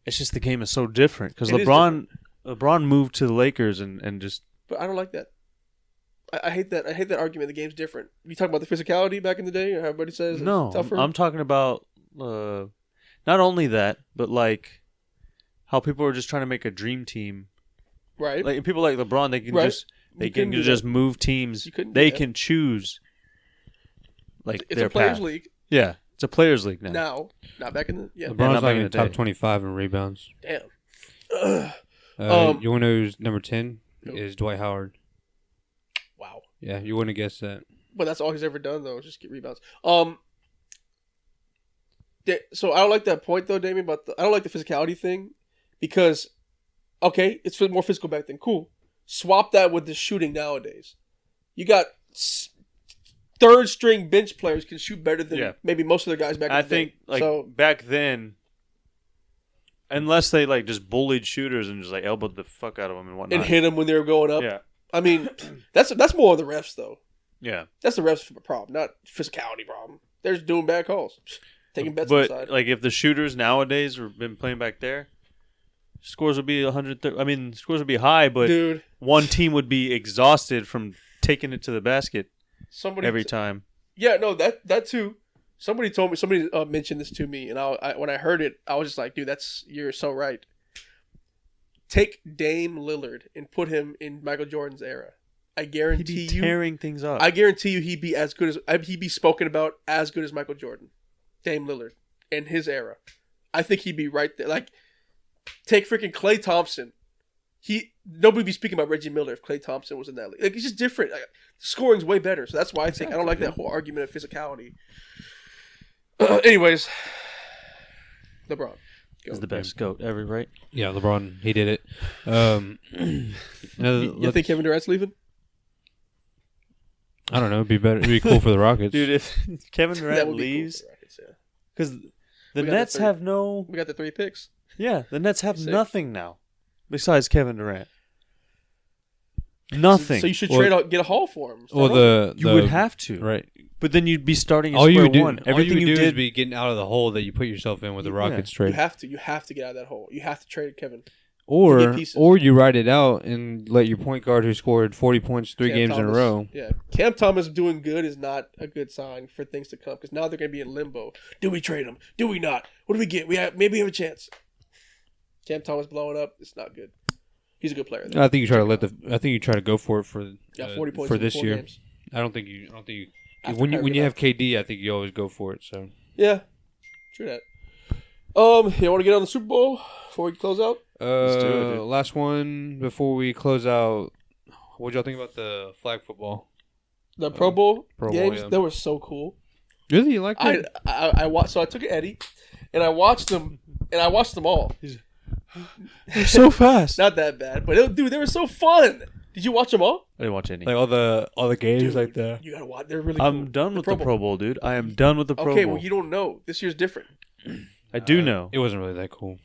It's just the game is so different. Because LeBron moved to the Lakers and just... But I don't like that. I hate that. I hate that argument. The game's different. You talk about the physicality back in the day, or everybody says no. It's tougher? I'm talking about not only that, but like how people are just trying to make a dream team. Right. Like people like LeBron, they can just move teams. They can choose. Like it's their a players' path. league. Yeah, it's a players' league now. Now, not back in the LeBron's like in the top 25 in rebounds. Damn. You want to know who's number 10? Nope. Is Dwight Howard. Wow. Yeah, you wouldn't have guessed that. But that's all he's ever done, though, just get rebounds. So I don't like that point, though, Damien, but I don't like the physicality thing because, okay, it's more physical back then. Cool. Swap that with the shooting nowadays. You got third string bench players can shoot better than maybe most of the guys back in the day. I think back then, unless they like just bullied shooters and just like elbowed the fuck out of them and whatnot. And hit them when they were going up. Yeah. I mean, that's more on the refs though. Yeah. That's the refs' problem, not physicality problem. They're just doing bad calls. Taking bets but, inside. Like if the shooters nowadays were been playing back there, scores would be 130. I mean, scores would be high, but one team would be exhausted from taking it to the basket every time. Yeah, no, that too. Somebody mentioned this to me, and when I heard it, I was just like, dude, you're so right. Take Dame Lillard and put him in Michael Jordan's era. I guarantee he'd be tearing things up. I guarantee you he'd be spoken about as good as Michael Jordan. Dame Lillard in his era. I think he'd be right there. Like, take freaking Klay Thompson. Nobody be speaking about Reggie Miller if Klay Thompson was in that league. Like, it's just different. Like, scoring's way better, so that's why I think I don't like that whole argument of physicality. Anyways, LeBron. He's the best GOAT ever, right? Yeah, LeBron, he did it. You think Kevin Durant's leaving? I don't know. It'd be cool for the Rockets. Dude, if Kevin Durant leaves, because the Nets have no... We got the 3 picks. Yeah, the Nets have nothing now besides Kevin Durant. Nothing. So you should get a haul for him. You would have to. Right. But then you'd be starting at square one. Everything you did is be getting out of the hole that you put yourself in with the Rockets trade. You have to get out of that hole. You have to trade Kevin. Or you ride it out and let your point guard who scored 40 points 3 games in a row. Yeah, Cam Thomas doing good is not a good sign for things to come because now they're going to be in limbo. Do we trade him? Do we not? What do we get? Maybe we have a chance. Cam Thomas blowing up. It's not good. He's a good player, though. I think you try to go for it for 40 points for this year. Games. I don't think you. When you have KD, I think you always go for it. So yeah, true that. You want to get on the Super Bowl before we close out? Let's do it, dude. Last one before we close out. What y'all think about the flag football? The Pro Bowl games, they were so cool. Really, you liked it? I watched. So I took Eddie, and I watched them, all. They're so fast. Not that bad, but dude, they were so fun. Did you watch them all? I didn't watch any. Like all the games, dude, like that. You gotta watch. They're really cool. I'm done with the Pro Bowl, dude. I am done with the Pro Bowl. Okay, well you don't know. This year's different. I do know. It wasn't really that cool.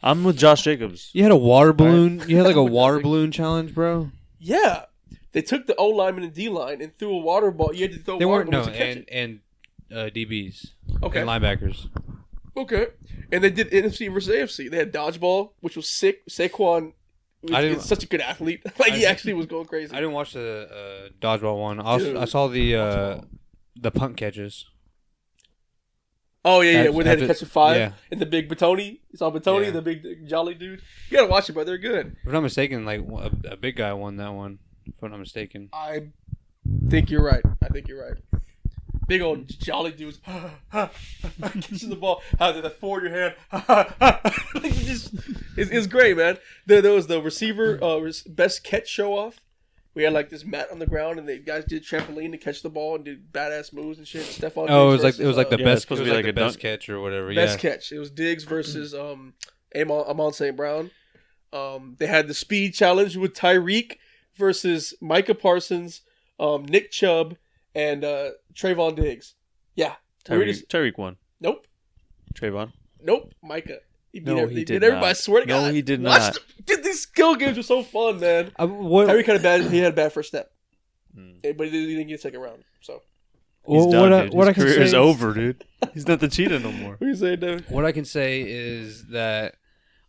I'm with Josh Jacobs. You had a water balloon. You had like a water balloon challenge, bro. Yeah, they took the O lineman and D line and threw a water ball. You had to throw. And DBs. Okay. And linebackers. Okay, and they did NFC versus AFC. They had dodgeball, which was sick. Saquon is such a good athlete. He actually was going crazy. I didn't watch the dodgeball one. I saw the punt catches. Oh yeah, where they had to catch a 5 and the big Batoni. You saw Batoni, the big jolly dude. You gotta watch it, but they're good. If I'm not mistaken, like a big guy won that one. If I'm not mistaken, I think you're right. Big old jolly dudes catching the ball. How did that forward your hand? It's great, man. There was the receiver best catch show off. We had like this mat on the ground, and the guys did trampoline to catch the ball and did badass moves and shit. Stephon. Oh, it was like the best. It was like the best catch or whatever. Best catch. It was Diggs versus Amon St. Brown. They had the speed challenge with Tyreek versus Micah Parsons, Nick Chubb, and Trayvon Diggs. Yeah. Tyreek won. Nope. Trayvon? Nope. Micah. He did everybody. I swear to God. No, he did not. These skill games were so fun, man. Tyreek had a bad first step. But he didn't get second round. So. He's done, dude. His career is over, dude. He's not the cheetah no more. What are you saying, David? What I can say is that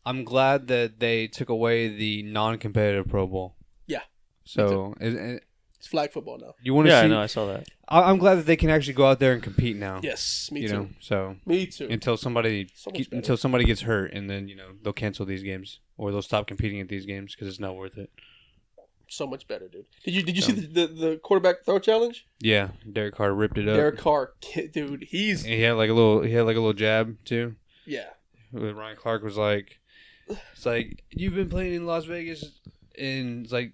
I'm glad that they took away the non-competitive Pro Bowl. Yeah. So it's flag football now. You want to see? Yeah, I know. I saw that. I'm glad that they can actually go out there and compete now. Yes, me too. So me too. Until somebody gets hurt, and then they'll cancel these games or they'll stop competing at these games because it's not worth it. So much better, dude. Did you see the quarterback throw challenge? Yeah, Derek Carr ripped it up. Derek Carr, dude, he had like a little jab too. Yeah. Ryan Clark was like, it's like, you've been playing in Las Vegas, and it's like,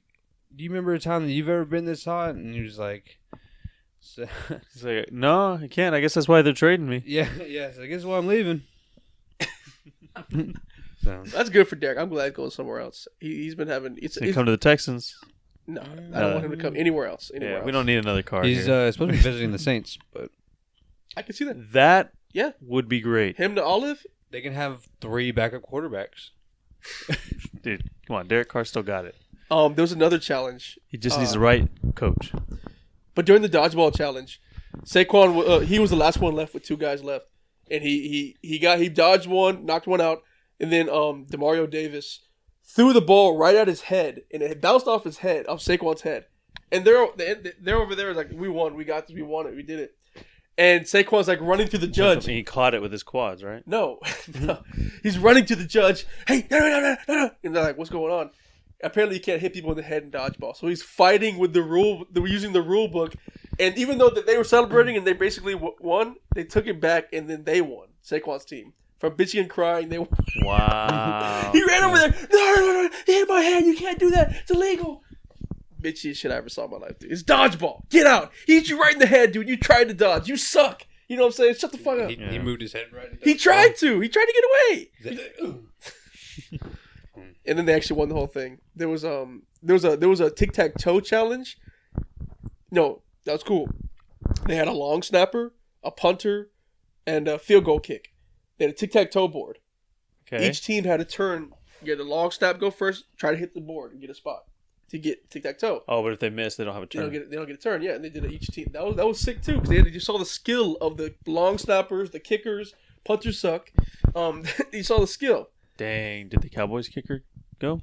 do you remember a time that you've ever been this hot? And he was like, he's like, no, I can't. I guess that's why they're trading me. Yeah. So I guess why I'm leaving. So. That's good for Derek. I'm glad he's going somewhere else. He's been having. It's come to the Texans. No, I don't want him to come anywhere else. Anywhere else. We don't need another car. He's supposed to be visiting the Saints, but I can see that. That Yeah, would be great. him to Olive. They can have 3 backup quarterbacks. Dude, come on. Derek Carr still got it. There was another challenge. He just needs the right coach. But during the dodgeball challenge, Saquon he was the last one left with 2 guys left, and he dodged one, knocked one out, and then Demario Davis threw the ball right at his head, and it bounced off Saquon's head, and they're over there like, we won, we got this, we won it, we did it, and Saquon's like running to the judge. He caught it with his quads, right? No, he's running to the judge. Hey, no, and they're like, what's going on? Apparently, you can't hit people in the head in dodgeball. So he's fighting with the rule. They were using the rule book, and even though they were celebrating and they basically won, they took it back and then they won. Saquon's team, from bitching and crying, they won. Wow. He ran over there. No, he hit my head. You can't do that. It's illegal. Bitchiest shit I ever saw in my life, dude. It's dodgeball. Get out. He hit you right in the head, dude. You tried to dodge. You suck. You know what I'm saying? Shut the fuck up. He moved his head right. He tried to. He tried to get away. And then they actually won the whole thing. There was a tic-tac-toe challenge. No, that was cool. They had a long snapper, a punter, and a field goal kick. They had a tic-tac-toe board. Okay. Each team had a turn. Get a long snap, go first, try to hit the board and get a spot to get tic-tac-toe. Oh, but if they miss, they don't have a turn. They don't get a turn. Yeah, and they did it each team. That was sick too, because you saw the skill of the long snappers, the kickers. Punters suck. You saw the skill. Dang, did the Cowboys kicker go?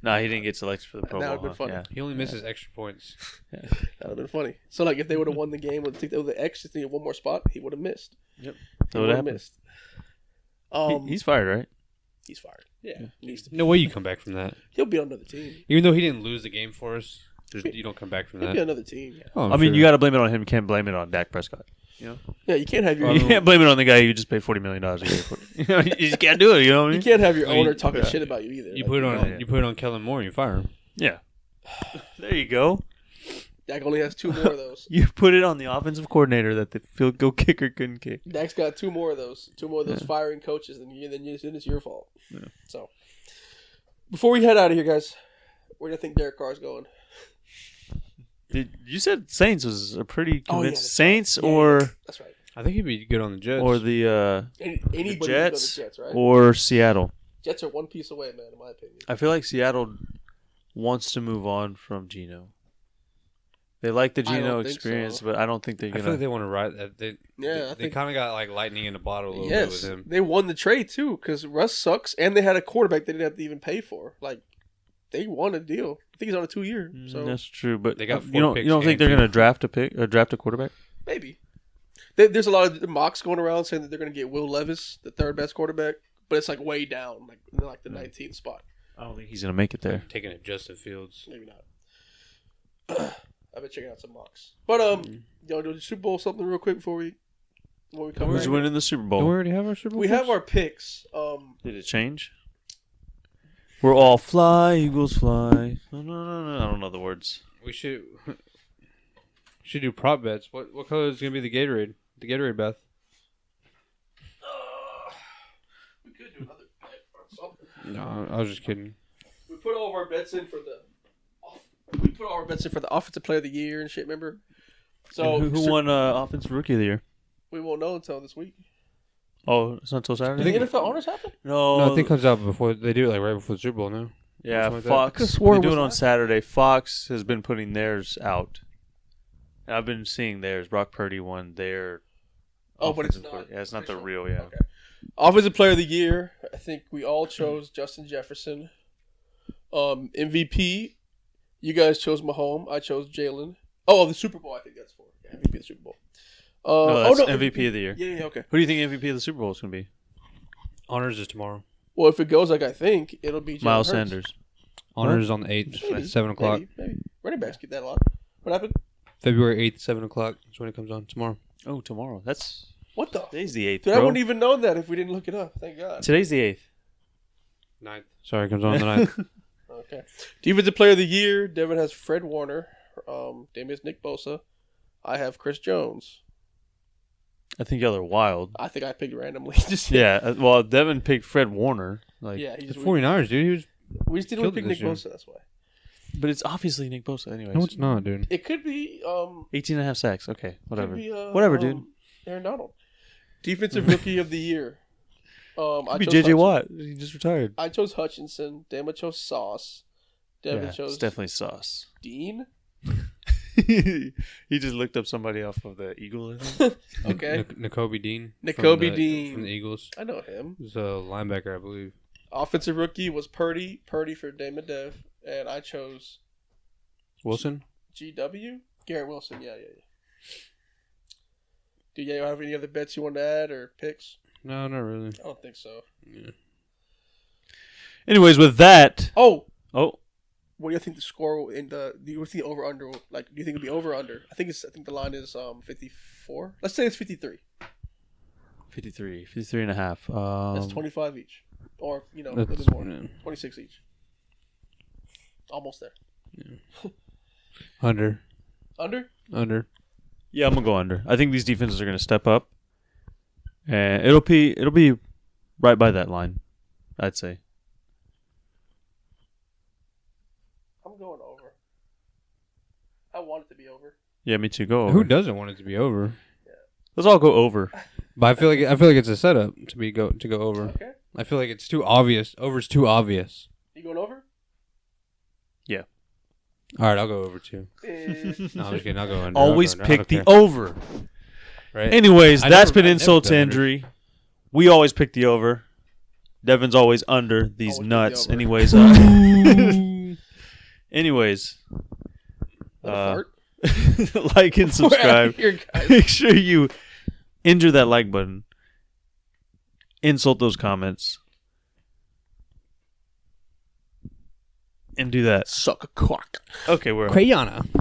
No, he didn't get selected for the Pro Bowl. That would have been funny. Yeah. He only misses extra points. That would have been funny. So, like, if they would have won the game with the X, just needed one more spot, he would have missed. Yep. He would have missed. He's fired, right? He's fired. Yeah. He needs to. No way you come back from that. He'll be on another team. Even though he didn't lose the game for us, you don't come back from He'll that. be on another team. Yeah. Oh, I mean, you got to blame it on him. You can't blame it on Dak Prescott. You know? Yeah, you can't have your. You can't blame it on the guy you just paid $40 million a year for. You just can't do it. You know what I mean? You can't have your owner talking shit about you either. You put it on Kellen Moore, and you fire him. Yeah. There you go. Dak only has 2 more of those. You put it on the offensive coordinator that the field goal kicker couldn't kick. Dak's got 2 more of those. 2 more of those firing coaches, then it's your fault. Yeah. So, before we head out of here, guys, where do you think Derek Carr's going? You said Saints was a pretty convinced Saints right. or That's right. I think he'd be good on the Jets. or the Anybody Jets, the Jets, right? or Seattle. Jets are one piece away, man, in my opinion. I feel like Seattle wants to move on from Geno. They like the Geno experience, but I don't think they're I gonna. feel like they want to ride that. They kind of got like lightning in a bottle a little bit with him. They won the trade too because Russ sucks, and they had a quarterback they didn't have to even pay for. Like they won a deal. I think he's on a 2-year. So that's true, but they got you don't think they're gonna draft a quarterback? Maybe. There's a lot of mocks going around saying that they're gonna get Will Levis, the 3rd best quarterback, but it's like way down, like the 19th spot. I don't think he's gonna make it there. Taking it Justin Fields. Maybe not. I've been checking out some mocks. But you want to do the Super Bowl something real quick before we come Who's back? winning the Super Bowl? Don't we already have our Super Bowl? We have our picks. Did it change? We're all fly, Eagles fly. No. I don't know the words. We should do prop bets. What color is going to be the Gatorade? The Gatorade bath. We could do another bet or something. No, I was just kidding. We put all of our bets in for the offensive player of the year and shit. Remember? So And who won offensive rookie of the year? We won't know until this week. Oh, it's not until Saturday. Did the NFL honors happen? No, No, I think it comes out before they do it, like right before the Super Bowl. No. Yeah, Like Fox. I swore They it do was it on that. Saturday. Fox has been putting theirs out. And I've been seeing theirs. Brock Purdy won their. Oh, but it's offensive not. player. Yeah, it's not the official. real. Yeah. Okay. Offensive player of the year. I think we all chose Justin Jefferson. MVP. You guys chose Mahomes. I chose Jalen. Oh, the Super Bowl. I think that's for MVP of the Super Bowl. No, that's MVP of the year. Yeah, okay. Who do you think MVP of the Super Bowl is going to be? Honors is tomorrow. Well, if it goes like I think, it'll be Jalen Miles Hurts. Sanders. Honors is on the 8th, Maybe, 7 o'clock. Maybe. Running backs get that a lot. What happened? February 8th, 7 o'clock. That's when it comes on tomorrow. Oh, tomorrow. That's What the? today's the 8th. Dude, I bro. wouldn't even know that if we didn't look it up. Thank God. Today's the 8th. 9th. Sorry, it comes on the 9th. Okay. Defensive player of the year. Devin has Fred Warner. Damian's Nick Bosa. I have Chris Jones. I think y'all are wild. I think I picked randomly. Yeah. Well, Devin picked Fred Warner. Like, yeah, the 49ers, dude. We just didn't pick Nick Bosa. That's why. But it's obviously Nick Bosa, anyways. No, it's not, dude. It could be 18 and a half sacks. Okay, whatever. Be, whatever, dude. Aaron Donald, defensive rookie of the year. Could be JJ Watt. He just retired. I chose Hutchinson. Damon chose Sauce. Devin chose. It's definitely Sauce. Dean. He just looked up somebody off of the Eagles. Okay. Nakobe Dean. Nakobe Dean from the Eagles. I know him. He's a linebacker, I believe. Offensive rookie was Purdy. Purdy for Damon Dev, and I chose Wilson. GW Garrett Wilson. Yeah. Do you have any other bets you want to add or picks? No, not really. I don't think so. Yeah. Anyways, with that. Oh. What do you think the score in the? Do you think over under? Like, do you think it'll be over under? I think the line is 54. Let's say it's 53. 53 and a half. That's 25 each, or a little bit more. 26 each. Almost there. Yeah. Under. Under. Yeah, I'm gonna go under. I think these defenses are gonna step up, and it'll be right by that line. I'd say. I'm going over. I want it to be over. Yeah, me too. Go over. Who doesn't want it to be over? Yeah. Let's all go over. But I feel like it's a setup to go over. Okay. I feel like it's too obvious. Over's too obvious. You going over? Yeah. All right, I'll go over too. No, I'm just kidding. I'll go under. Always pick the over. Right. Anyways, that's been insult to injury. We always pick the over. Devin's always under these nuts. Anyways. Anyways, like and subscribe. Make sure you injure that like button. Insult those comments. And do that. Suck a cock. Okay, we're Crayana.